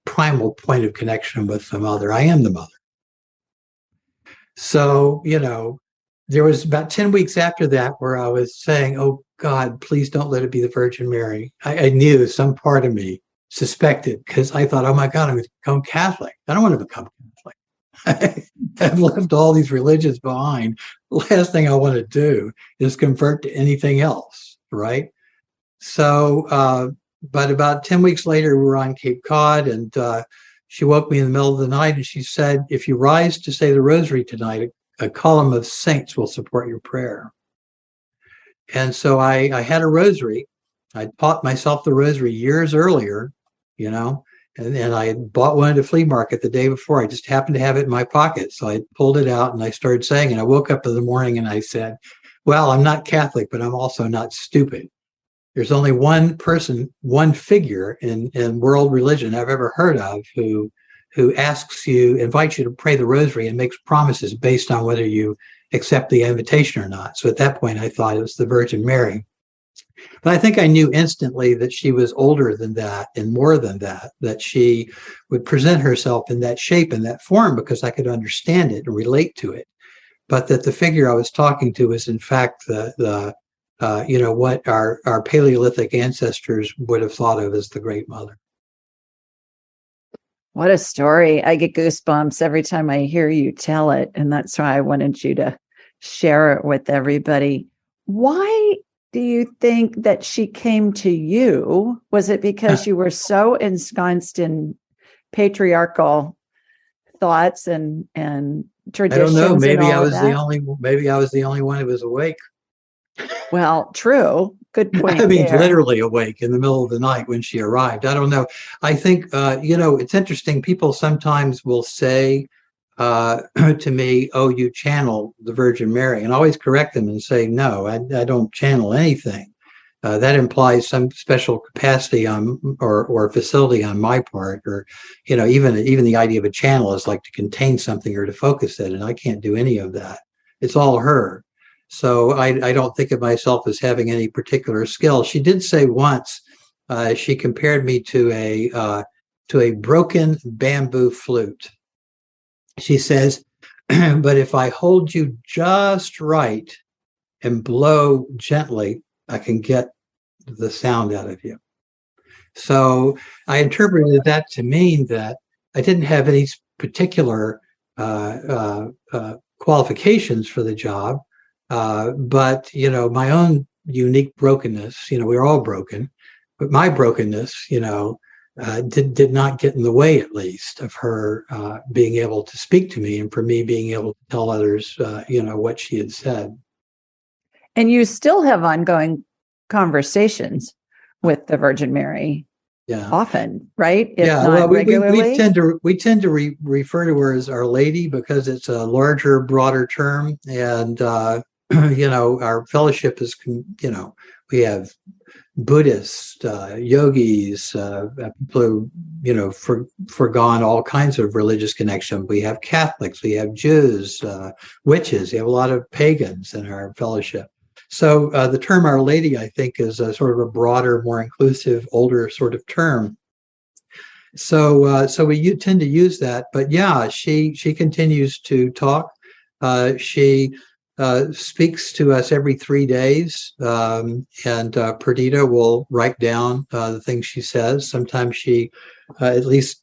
primal point of connection with the mother. I am the mother. So, there was about 10 weeks after that where I was saying, oh God, please don't let it be the Virgin Mary. I knew some part of me suspected, because I thought, oh my God, I'm going to become Catholic. I don't want to become Catholic. I've left all these religions behind. The last thing I want to do is convert to anything else, right? So, but about 10 weeks later, we were on Cape Cod, and she woke me in the middle of the night, and she said, if you rise to say the Rosary tonight, a column of saints will support your prayer. And so I had a rosary. I taught myself the rosary years earlier, and I had bought one at a flea market the day before. I just happened to have it in my pocket. So I pulled it out and I started saying, and I woke up in the morning and I said, well, I'm not Catholic, but I'm also not stupid. There's only one person, one figure in world religion I've ever heard of who invites you to pray the rosary and makes promises based on whether you accept the invitation or not. So at that point, I thought it was the Virgin Mary. But I think I knew instantly that she was older than that and more than that she would present herself in that shape and that form because I could understand it and relate to it. But that the figure I was talking to was in fact what our Paleolithic ancestors would have thought of as the Great Mother. What a story. I get goosebumps every time I hear you tell it. And that's why I wanted you to share it with everybody. Why do you think that she came to you? Was it because you were so ensconced in patriarchal thoughts and traditions? I don't know. Maybe I was the only one who was awake. Well, true. Good point. I mean, literally awake in the middle of the night when she arrived. I don't know. I think, it's interesting. People sometimes will say to me, oh, you channel the Virgin Mary, and I always correct them and say, no, I don't channel anything. That implies some special capacity or facility on my part, or, even the idea of a channel is like to contain something or to focus it. And I can't do any of that. It's all her. So I don't think of myself as having any particular skill. She did say once, she compared me to a broken bamboo flute. She says, but if I hold you just right and blow gently, I can get the sound out of you. So I interpreted that to mean that I didn't have any particular qualifications for the job. But, my own unique brokenness, we're all broken, but my brokenness, did not get in the way, at least, of her being able to speak to me and for me being able to tell others, what she had said. And you still have ongoing conversations with the Virgin Mary. Yeah. Often, right? If not regularly. We tend to refer to her as Our Lady because it's a larger, broader term. And, our fellowship is, we have Buddhists, yogis, people who, forgone all kinds of religious connection. We have Catholics, we have Jews, witches. We have a lot of pagans in our fellowship. So the term Our Lady, I think, is a sort of a broader, more inclusive, older sort of term. So we tend to use that. But yeah, she continues to talk. She speaks to us every 3 days, and Perdita will write down the things she says. Sometimes she, at least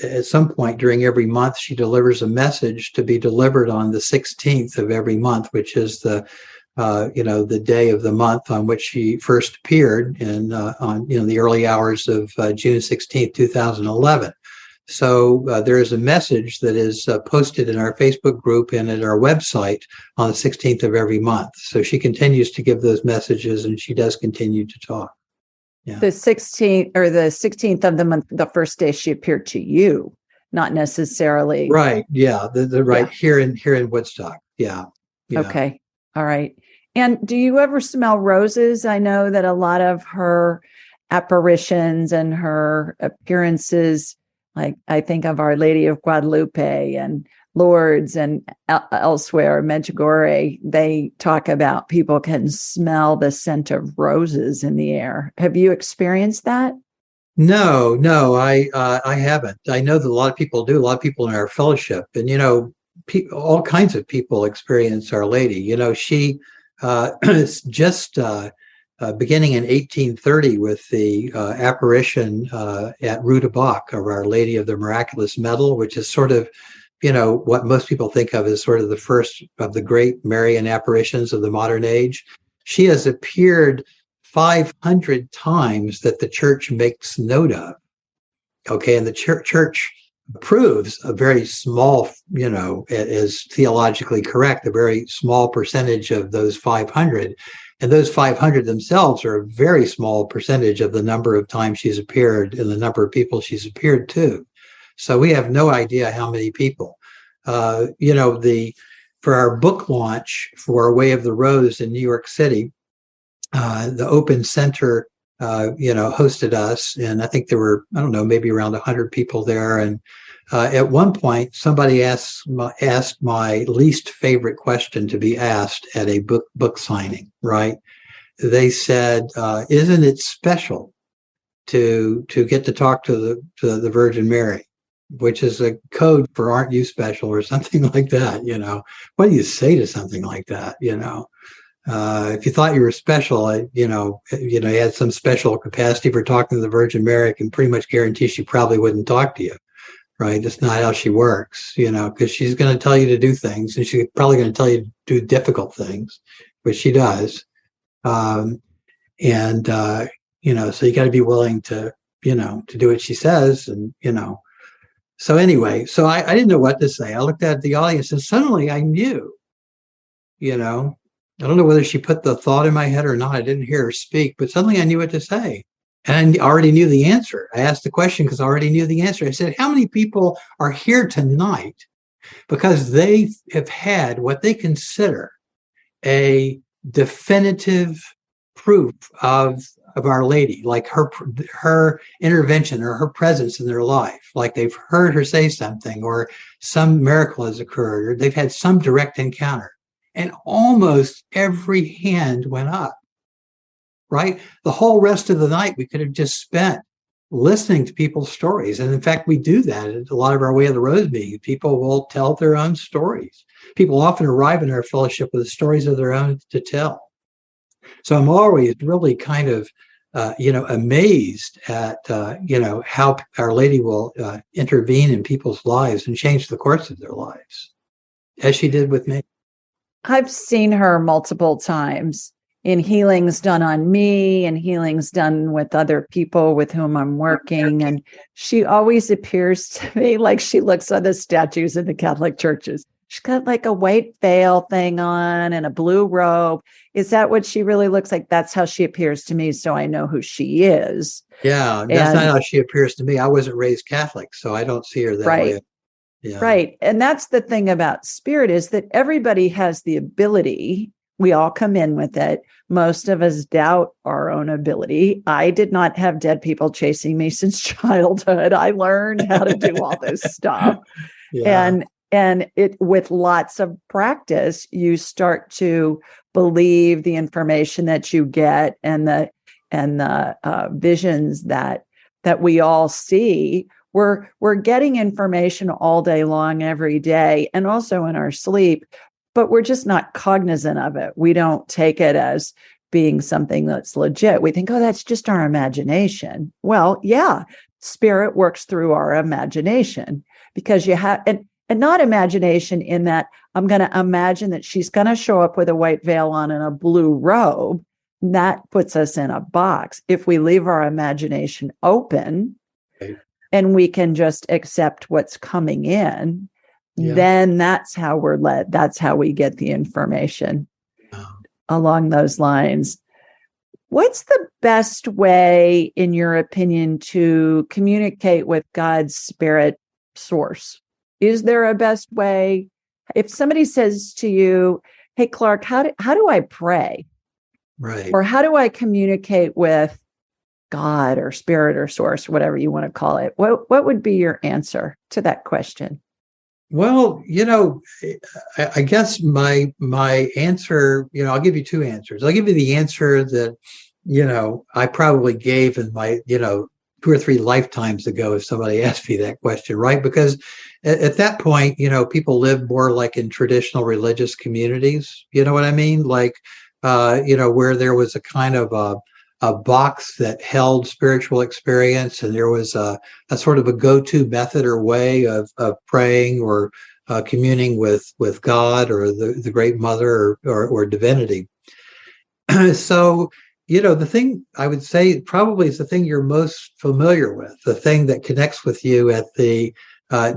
at some point during every month, she delivers a message to be delivered on the 16th of every month, which is the day of the month on which she first appeared on the early hours of June 16th, 2011. So there is a message that is posted in our Facebook group and at our website on the 16th of every month. So she continues to give those messages, and she does continue to talk. Yeah. The 16th of the month, the first day she appeared to you, not necessarily. Right. Yeah. Here in Woodstock. Yeah. Okay. All right. And do you ever smell roses? I know that a lot of her apparitions and her appearances Like I think of Our Lady of Guadalupe and Lourdes and elsewhere, Medjugorje, they talk about people can smell the scent of roses in the air. Have you experienced that? No, I haven't. I know that a lot of people do. A lot of people in our fellowship, and all kinds of people experience Our Lady. She just beginning in 1830 with the apparition at Rue de Bac of Our Lady of the Miraculous Medal, which is sort of, what most people think of as sort of the first of the great Marian apparitions of the modern age. She has appeared 500 times that the church makes note of. Okay, and the church approves a very small, is theologically correct, a very small percentage of those 500. And those 500 themselves are a very small percentage of the number of times she's appeared and the number of people she's appeared to. So we have no idea how many people. For our book launch for A Way of the Rose in New York City, the Open Center, hosted us, and I think there were, I don't know, maybe around 100 people there. And at one point, somebody asked my least favorite question to be asked at a book signing. Right? They said, "Isn't it special to get to talk to the Virgin Mary?" Which is a code for "aren't you special" or something like that. What do you say to something like that? If you thought you were special, you had some special capacity for talking to the Virgin Mary, I can pretty much guarantee she probably wouldn't talk to you, right? That's not how she works, because she's going to tell you to do things, and she's probably going to tell you to do difficult things, which she does. So you got to be willing to do what she says, and So anyway, so I didn't know what to say. I looked at the audience, and suddenly I knew, I don't know whether she put the thought in my head or not. I didn't hear her speak, but suddenly I knew what to say. And I already knew the answer. I asked the question because I already knew the answer. I said, how many people are here tonight because they have had what they consider a definitive proof of Our Lady, like her intervention or her presence in their life, like they've heard her say something or some miracle has occurred or they've had some direct encounter. And almost every hand went up, right? The whole rest of the night, we could have just spent listening to people's stories. And in fact, we do that at a lot of our Way of the Rose meetings. People will tell their own stories. People often arrive in our fellowship with stories of their own to tell. So I'm always really kind of, amazed at, how Our Lady will intervene in people's lives and change the course of their lives, as she did with me. I've seen her multiple times in healings done on me and healings done with other people with whom I'm working. And she always appears to me like she looks on the statues in the Catholic churches. She's got like a white veil thing on and a blue robe. Is that what she really looks like? That's how she appears to me. So I know who she is. Yeah, that's not how she appears to me. I wasn't raised Catholic, so I don't see her that way. Yeah. Right. And that's the thing about spirit is that everybody has the ability. We all come in with it. Most of us doubt our own ability. I did not have dead people chasing me since childhood. I learned how to do all this stuff. Yeah. And it with lots of practice, you start to believe the information that you get and the visions that we all see. We're getting information all day long, every day, and also in our sleep, but we're just not cognizant of it. We don't take it as being something that's legit. We think, oh, that's just our imagination. Well, yeah, spirit works through our imagination because you have, and not imagination in that I'm going to imagine that she's going to show up with a white veil on and a blue robe. That puts us in a box. If we leave our imagination open, and we can just accept what's coming in, then that's how we're led. That's how we get the information along those lines. What's the best way, in your opinion, to communicate with God's spirit source? Is there a best way? If somebody says to you, hey, Clark, how do I pray? Right. Or how do I communicate with God or spirit or source, whatever you want to call it, what would be your answer to that question? Well, I guess my answer, I'll give you two answers. I'll give you the answer that, I probably gave in my, 2 or 3 lifetimes ago if somebody asked me that question, right? Because at that point, people live more like in traditional religious communities. You know what I mean? Like, where there was a kind of a box that held spiritual experience, and there was a sort of a go-to method or way of praying or communing with God or the Great Mother or divinity. So, the thing I would say probably is the thing you're most familiar with, the thing that connects with you at the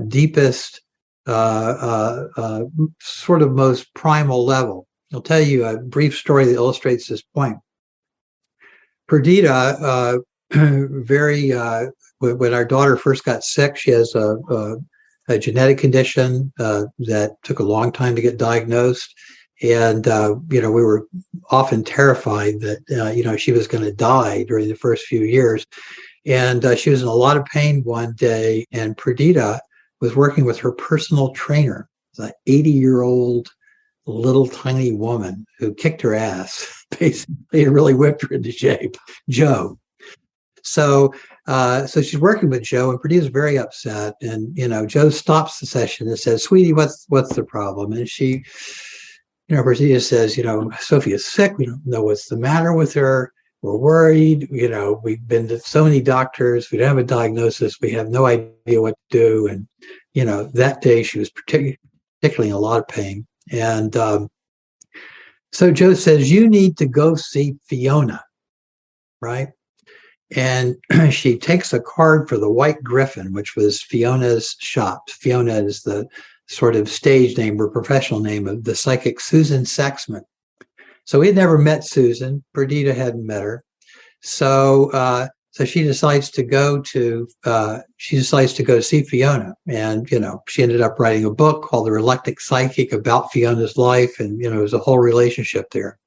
deepest, sort of most primal level. I'll tell you a brief story that illustrates this point. Perdita, when our daughter first got sick, she has a genetic condition that took a long time to get diagnosed. And, we were often terrified that, she was going to die during the first few years. And she was in a lot of pain one day, and Perdita was working with her personal trainer, an 80-year-old little tiny woman who kicked her ass, basically, and really whipped her into shape, Joe. So she's working with Joe, and Perdita's very upset. And, Joe stops the session and says, "Sweetie, what's the problem?" And she, Perdita says, "Sophia's sick. We don't know what's the matter with her. We're worried. We've been to so many doctors. We don't have a diagnosis. We have no idea what to do." And, that day she was particularly in a lot of pain. And so Joe says, "You need to go see Fiona," right? And she takes a card for the White Griffin, which was Fiona's shop. Fiona is the sort of stage name or professional name of the psychic Susan Saxman. So we had never met Susan. Perdita hadn't met her. So she decides to go to see Fiona. And, she ended up writing a book called The Reluctant Psychic about Fiona's life. And, it was a whole relationship there.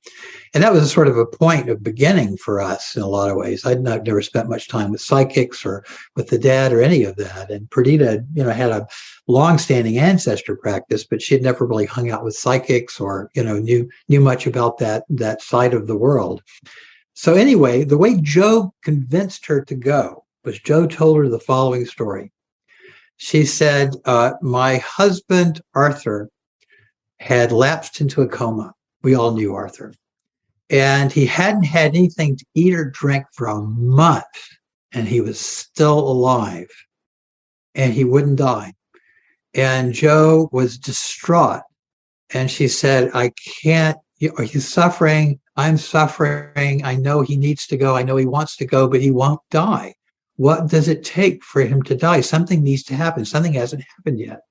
And that was a sort of a point of beginning for us in a lot of ways. I'd never spent much time with psychics or with the dad or any of that. And Perdita, had a longstanding ancestor practice, but she had never really hung out with psychics or, knew much about that side of the world. So anyway, the way Joe convinced her to go was Joe told her the following story. She said, "My husband, Arthur, had lapsed into a coma." We all knew Arthur. "And he hadn't had anything to eat or drink for a month, and he was still alive, and he wouldn't die." And Joe was distraught. And she said, "I can't, are you suffering? I'm suffering. I know he needs to go. I know he wants to go, but he won't die. What does it take for him to die? Something needs to happen. Something hasn't happened yet."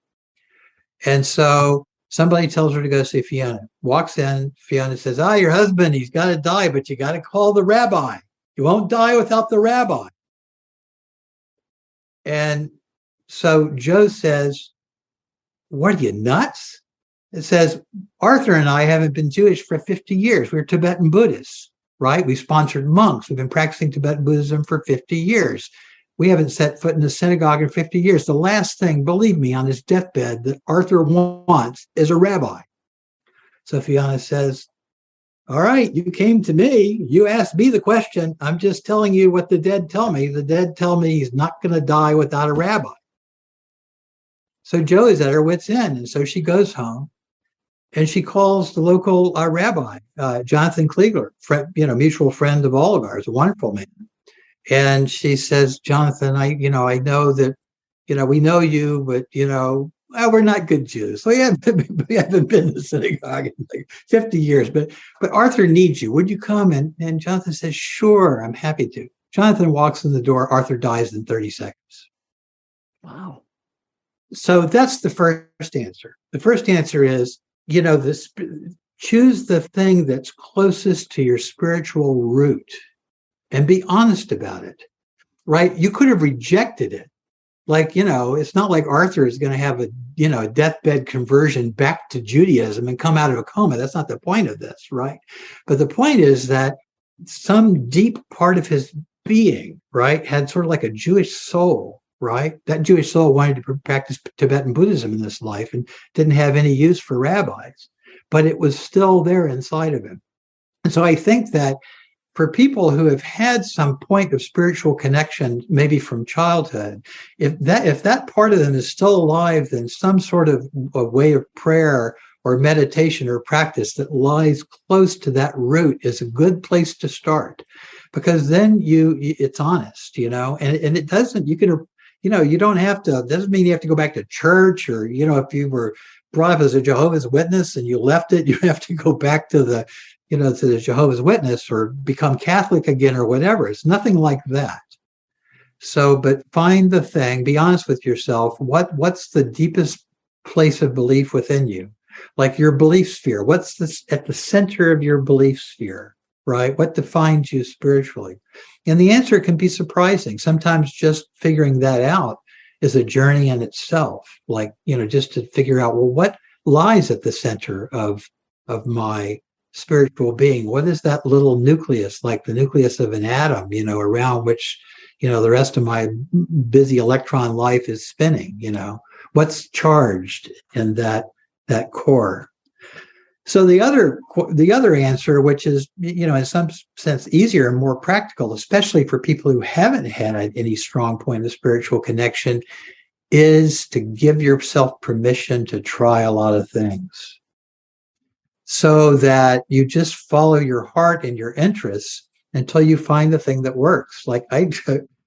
And so somebody tells her to go see Fiona. Walks in, Fiona says, "Your husband, he's got to die, but you got to call the rabbi. You won't die without the rabbi." And so Joe says, "What are you, nuts?" It says, "Arthur and I haven't been Jewish for 50 years. We're Tibetan Buddhists, right? We sponsored monks. We've been practicing Tibetan Buddhism for 50 years. We haven't set foot in a synagogue in 50 years. The last thing, believe me, on his deathbed that Arthur wants is a rabbi." So Fiona says, "All right, you came to me. You asked me the question. I'm just telling you what the dead tell me. The dead tell me he's not going to die without a rabbi." So Joe is at her wit's end. And so she goes home and she calls the local rabbi, Jonathan Kliegler, mutual friend of all of ours, a wonderful man. And she says, "Jonathan, I know that, we know you, but, we're not good Jews. We haven't been to the synagogue in like 50 years, but Arthur needs you. Would you come?" And Jonathan says, "Sure, I'm happy to." Jonathan walks in the door. Arthur dies in 30 seconds. Wow. So that's the first answer. The first answer is, choose the thing that's closest to your spiritual root and be honest about it, right? You could have rejected it. Like, it's not like Arthur is going to have a deathbed conversion back to Judaism and come out of a coma. That's not the point of this, right? But the point is that some deep part of his being, right, had sort of like a Jewish soul, right? That Jewish soul wanted to practice Tibetan Buddhism in this life and didn't have any use for rabbis, but it was still there inside of him. And so I think that for people who have had some point of spiritual connection, maybe from childhood, if that part of them is still alive, then some sort of a way of prayer or meditation or practice that lies close to that root is a good place to start, because then it's honest, and it doesn't, you can, you don't have to, doesn't mean you have to go back to church, or, if you were brought up as a Jehovah's Witness and you left it, you have to go back to the Jehovah's Witness or become Catholic again or whatever. It's nothing like that. So, but find the thing, be honest with yourself. What's the deepest place of belief within you? Like your belief sphere. What's this at the center of your belief sphere, right? What defines you spiritually? And the answer can be surprising. Sometimes just figuring that out is a journey in itself. Like, just to figure out, well, what lies at the center of my spiritual being? What is that little nucleus, like the nucleus of an atom, around which, the rest of my busy electron life is spinning, what's charged in that core? So the other answer, which is, in some sense easier and more practical, especially for people who haven't had any strong point of spiritual connection, is to give yourself permission to try a lot of things, so that you just follow your heart and your interests until you find the thing that works. Like,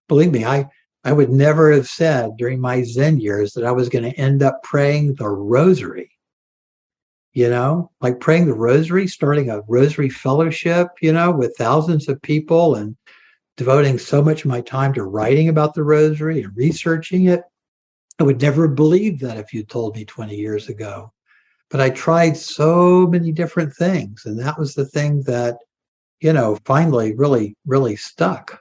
believe me, I would never have said during my Zen years that I was going to end up praying the Rosary. Like praying the Rosary, starting a Rosary fellowship, with thousands of people, and devoting so much of my time to writing about the Rosary and researching it. I would never have believed that if you told me 20 years ago. But I tried so many different things, and that was the thing that, finally really, really stuck.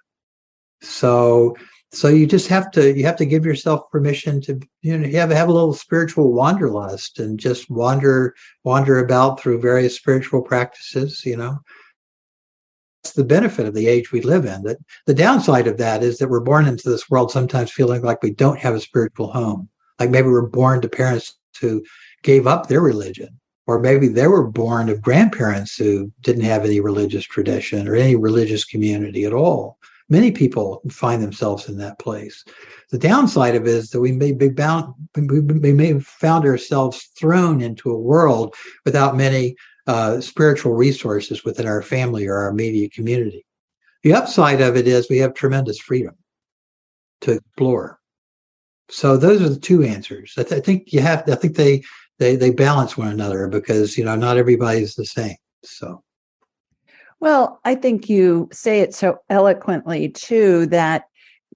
So you just have to give yourself permission to, have a little spiritual wanderlust and just wander about through various spiritual practices. It's the benefit of the age we live in. That the downside of that is that we're born into this world sometimes feeling like we don't have a spiritual home. Like maybe we're born to parents who gave up their religion, or maybe they were born of grandparents who didn't have any religious tradition or any religious community at all. Many people find themselves in that place. The downside of it is that we may have found ourselves thrown into a world without many spiritual resources within our family or our immediate community. The upside of it is we have tremendous freedom to explore. So those are the two answers. I think they balance one another, because, not everybody's the same. So. Well, I think you say it so eloquently, too, that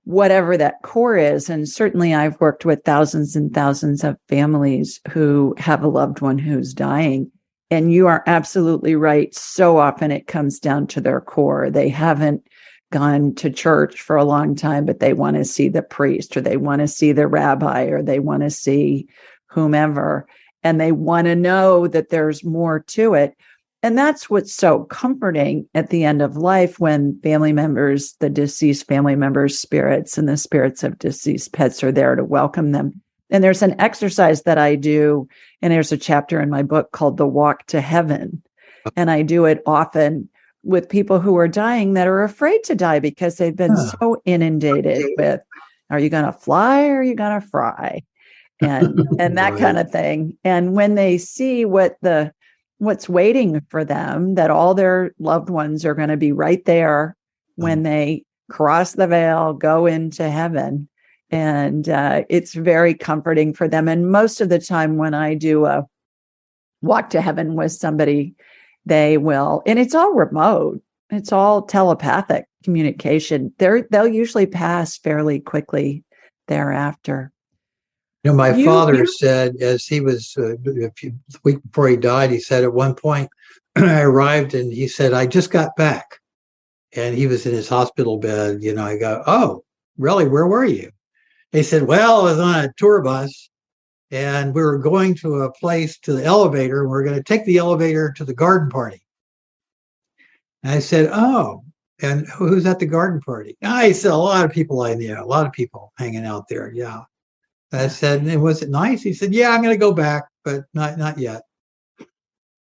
whatever that core is, and certainly I've worked with thousands and thousands of families who have a loved one who's dying, and you are absolutely right. So often it comes down to their core. They haven't gone to church for a long time, but they want to see the priest, or they want to see the rabbi, or they want to see whomever, and they want to know that there's more to it. And that's what's so comforting at the end of life, when family members, the deceased family members' spirits and the spirits of deceased pets are there to welcome them. And there's an exercise that I do, and there's a chapter in my book called The Walk to Heaven. And I do it often with people who are dying that are afraid to die because they've been so inundated with, are you going to fly or are you going to fry? And that kind of thing. And when they see what's waiting for them, that all their loved ones are going to be right there when they cross the veil, go into heaven. And it's very comforting for them. And most of the time when I do a walk to heaven with somebody, they will, and it's all remote. It's all telepathic communication. They'll usually pass fairly quickly thereafter. My father said, as he was the week before he died, he said at one point, I arrived and he said, I just got back. And he was in his hospital bed. I go, oh, really? Where were you? He said, well, I was on a tour bus and we were going to a place, to the elevator, and we are going to take the elevator to the garden party. And I said, oh, And who's at the garden party? I said, a lot of people I knew, a lot of people hanging out there. Yeah. I said, and was it nice? He said, yeah, I'm going to go back, but not yet.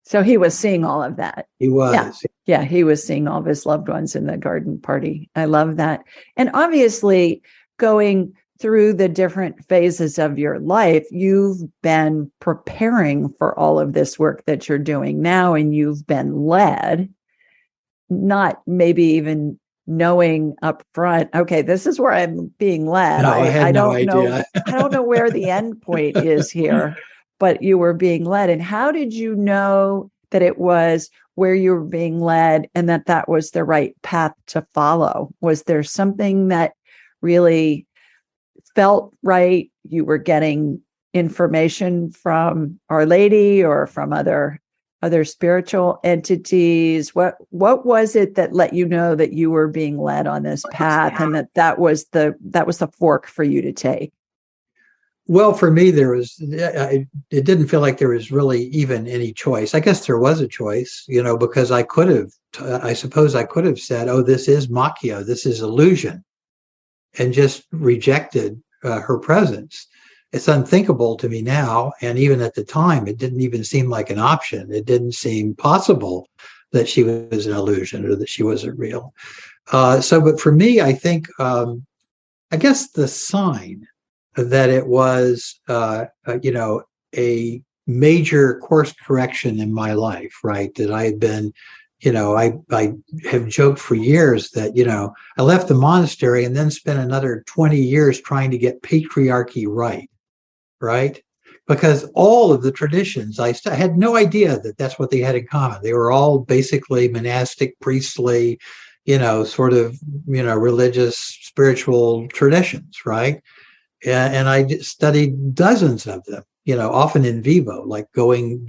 So he was seeing all of that. He was. Yeah, he was seeing all of his loved ones in the garden party. I love that. And obviously, going through the different phases of your life, you've been preparing for all of this work that you're doing now, and you've been led, not maybe even knowing up front, okay, this is where I'm being led. No, I had no idea. I don't know where the end point is here, but you were being led. And how did you know that it was where you were being led and that was the right path to follow? Was there something that really felt right? You were getting information from Our Lady or from other spiritual entities? What was it that let you know that you were being led on this path and that was the fork for you to take? Well, for me, it didn't feel like there was really even any choice. I guess there was a choice, because I suppose I could have said, oh, this is Machio, this is illusion, and just rejected her presence. It's unthinkable to me now. And even at the time, it didn't even seem like an option. It didn't seem possible that she was an illusion or that she wasn't real. But for me, I think, I guess the sign that it was, a major course correction in my life, right? That I had been, I have joked for years that, I left the monastery and then spent another 20 years trying to get patriarchy right? Because all of the traditions, I had no idea that that's what they had in common. They were all basically monastic, priestly, sort of, religious, spiritual traditions, right? And I studied dozens of them, often in vivo, like going,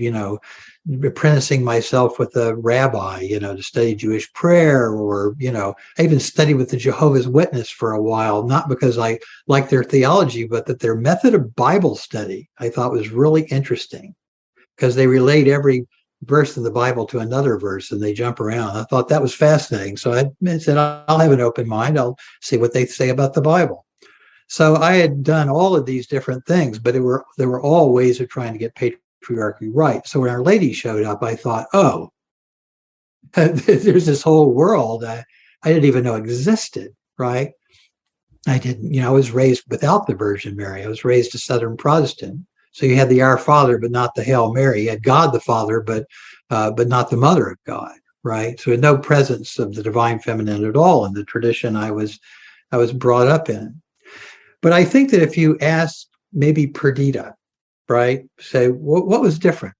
apprenticing myself with a rabbi, to study Jewish prayer, or, I even studied with the Jehovah's Witness for a while, not because I liked their theology, but that their method of Bible study I thought was really interesting, because they relate every verse in the Bible to another verse and they jump around. I thought that was fascinating. So I said, I'll have an open mind. I'll see what they say about the Bible. So I had done all of these different things, but there were all ways of trying to get patriarchy right. So when Our Lady showed up, I thought, oh, there's this whole world I didn't even know existed, right? I didn't, I was raised without the Virgin Mary. I was raised a Southern Protestant. So you had the Our Father, but not the Hail Mary. You had God the Father, but not the Mother of God, right? So no presence of the Divine Feminine at all in the tradition I was brought up in. But I think that if you ask maybe Perdita, right, say, what was different?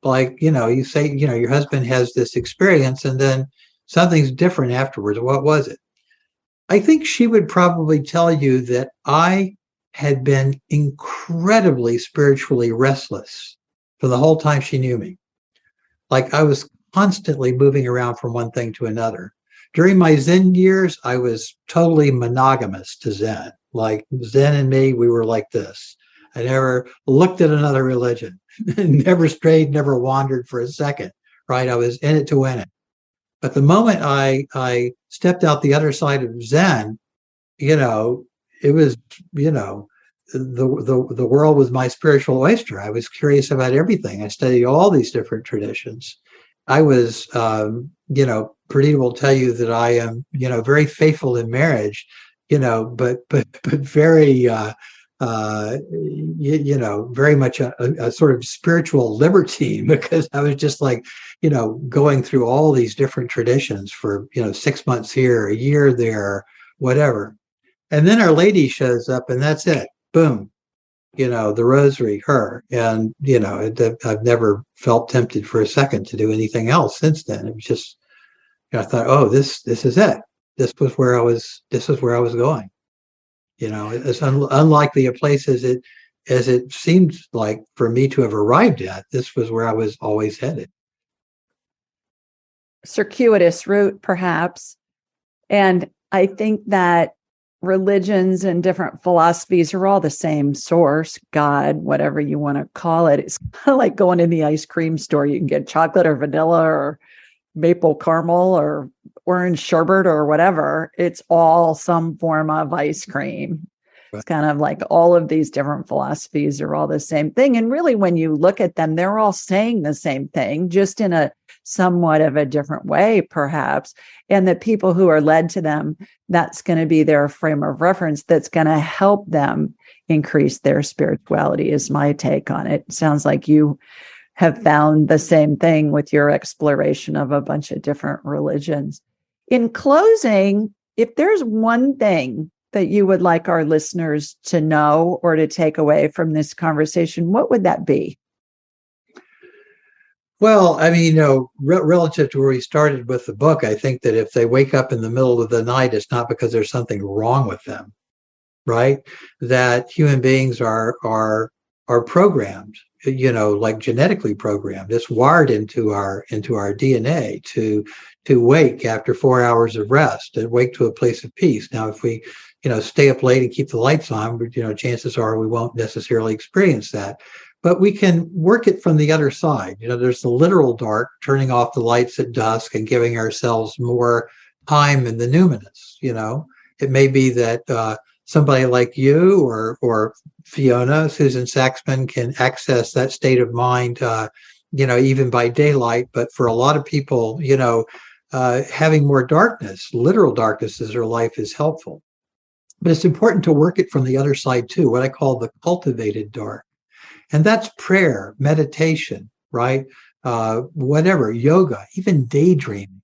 Like, you say, your husband has this experience and then something's different afterwards. What was it? I think she would probably tell you that I had been incredibly spiritually restless for the whole time she knew me. Like I was constantly moving around from one thing to another. During my Zen years, I was totally monogamous to Zen. Like Zen and me, we were like this. I never looked at another religion, never strayed, never wandered for a second, right? I was in it to win it. But the moment I stepped out the other side of Zen, it was, the world was my spiritual oyster. I was curious about everything. I studied all these different traditions. I was, Perdita will tell you that I am, very faithful in marriage, but very, very much a sort of spiritual libertine, because I was just like, going through all these different traditions for, 6 months here, a year there, whatever. And then Our Lady shows up and that's it. Boom. The Rosary, her. And, I've never felt tempted for a second to do anything else since then. It was just, I thought, oh, this is it. This is where I was going. As unlikely a place as it seemed like for me to have arrived at, this was where I was always headed. Circuitous route, perhaps. And I think that religions and different philosophies are all the same source, God, whatever you want to call it. It's kind of like going in the ice cream store. You can get chocolate or vanilla or maple caramel or orange sherbet or whatever. It's all some form of ice cream. It's kind of like all of these different philosophies are all the same thing. And really, when you look at them, they're all saying the same thing, just in a somewhat of a different way, perhaps. And the people who are led to them, that's going to be their frame of reference that's going to help them increase their spirituality, is my take on it. Sounds like you have found the same thing with your exploration of a bunch of different religions. In closing, if there's one thing that you would like our listeners to know or to take away from this conversation, what would that be? Well, I mean, relative to where we started with the book, I think that if they wake up in the middle of the night, it's not because there's something wrong with them, right? That human beings are programmed, like genetically programmed. It's wired into our DNA to wake after 4 hours of rest and wake to a place of peace. Now, if we stay up late and keep the lights on, chances are we won't necessarily experience that. But we can work it from the other side. There's the literal dark, turning off the lights at dusk and giving ourselves more time in the numinous. It may be that somebody like you or Fiona, Susan Saxman, can access that state of mind, even by daylight. But for a lot of people, having more darkness, literal darkness as their life is helpful. But it's important to work it from the other side too, what I call the cultivated dark. And that's prayer, meditation, right? Whatever, yoga, even daydreaming.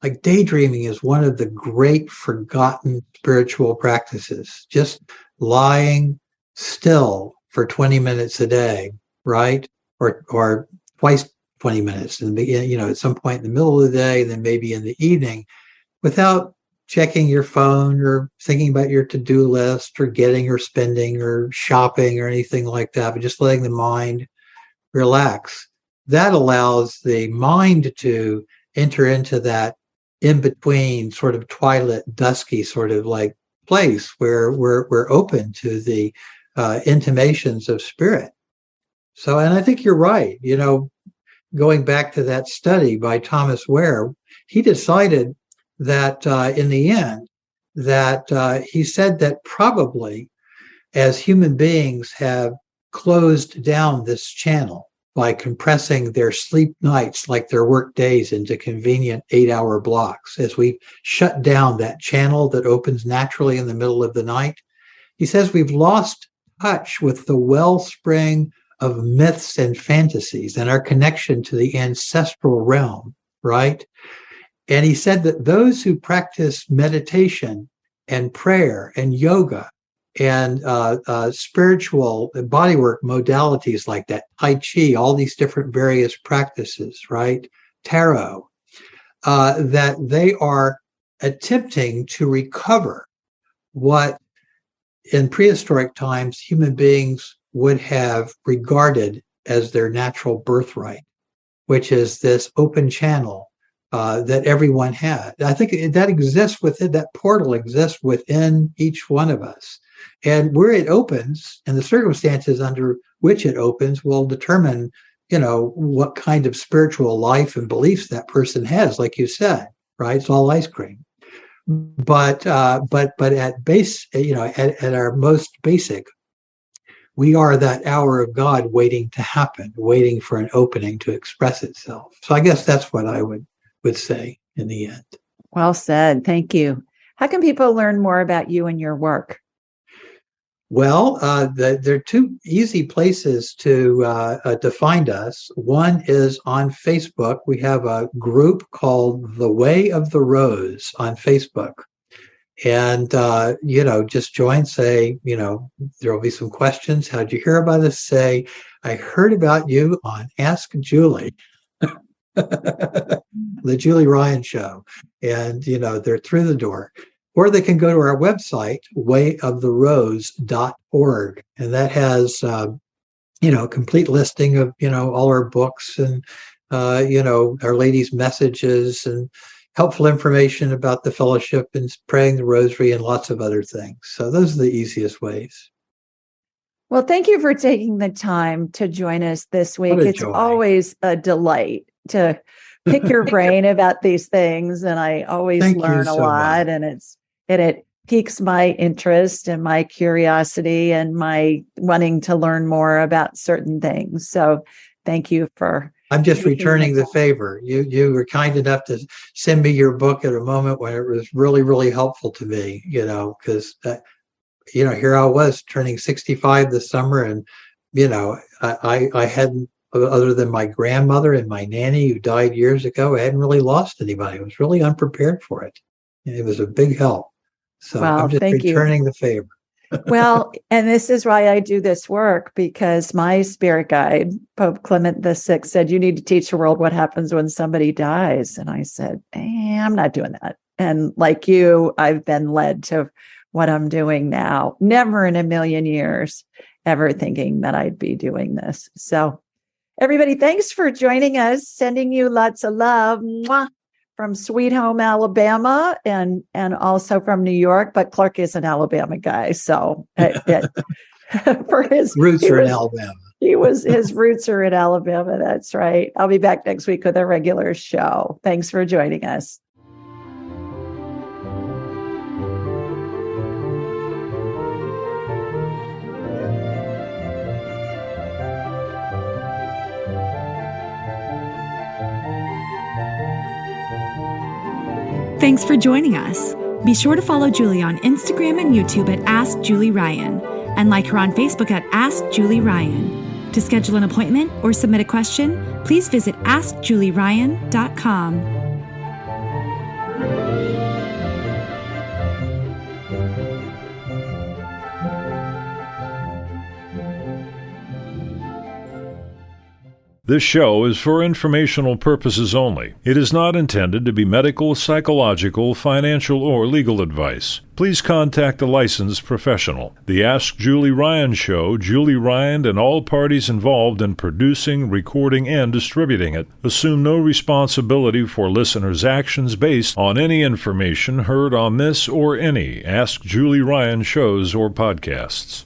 Like daydreaming is one of the great forgotten spiritual practices. Just lying still for 20 minutes a day, right? Or twice 20 minutes, and at some point in the middle of the day, then maybe in the evening, without checking your phone or thinking about your to-do list or getting or spending or shopping or anything like that, but just letting the mind relax. That allows the mind to enter into that in-between sort of twilight, dusky sort of like place where we're open to the intimations of spirit. So, and I think you're right. Going back to that study by Thomas Ware, he decided that in the end, that he said that probably as human beings have closed down this channel by compressing their sleep nights like their work days into convenient 8-hour blocks, as we shut down that channel that opens naturally in the middle of the night, he says we've lost touch with the wellspring of myths and fantasies and our connection to the ancestral realm, right? And he said that those who practice meditation and prayer and yoga and spiritual bodywork modalities like that, Tai Chi, all these different various practices, right? Tarot, that they are attempting to recover what in prehistoric times human beings would have regarded as their natural birthright, which is this open channel that everyone had. I think that exists within, that portal exists within each one of us. And where it opens and the circumstances under which it opens will determine, what kind of spiritual life and beliefs that person has, like you said, right? It's all ice cream. But at base, at our most basic, we are that hour of God waiting to happen, waiting for an opening to express itself. So I guess that's what I would say in the end. Well said. Thank you. How can people learn more about you and your work? Well, there are two easy places to find us. One is on Facebook. We have a group called The Way of the Rose on Facebook. And, just join, say, there'll be some questions. How'd you hear about us? Say, I heard about you on Ask Julie. The Julie Ryan Show, and they're through the door. Or they can go to our website, wayoftheRose.org, and that has a complete listing of all our books and Our Lady's messages and helpful information about the fellowship and praying the Rosary and lots of other things. So those are the easiest ways. Well, thank you for taking the time to join us this week. It's joy. Always a delight to pick your brain about these things, and I always Thank learn you a so lot, much. and it piques my interest and my curiosity and my wanting to learn more about certain things. So thank you for I'm just taking the returning the time. favor. You were kind enough to send me your book at a moment when it was really, really helpful to me, because here I was turning 65 this summer, and I hadn't, other than my grandmother and my nanny who died years ago, I hadn't really lost anybody. I was really unprepared for it. It was a big help. So I'm Well, just thank you. returning the favor. Well, and this is why I do this work, because my spirit guide, Pope Clement VI, said, you need to teach the world what happens when somebody dies. And I said, I'm not doing that. And like you, I've been led to what I'm doing now. Never in a million years ever thinking that I'd be doing this. So everybody, thanks for joining us. Sending you lots of love. Mwah. From Sweet Home, Alabama, and also from New York. But Clark is an Alabama guy, so for his Roots are in Alabama. his roots are in Alabama. That's right. I'll be back next week with a regular show. Thanks for joining us. Thanks for joining us. Be sure to follow Julie on Instagram and YouTube at Ask Julie Ryan, and like her on Facebook at Ask Julie Ryan. To schedule an appointment or submit a question, please visit AskJulieRyan.com. This show is for informational purposes only. It is not intended to be medical, psychological, financial, or legal advice. Please contact a licensed professional. The Ask Julie Ryan Show, Julie Ryan and all parties involved in producing, recording, and distributing it assume no responsibility for listeners' actions based on any information heard on this or any Ask Julie Ryan shows or podcasts.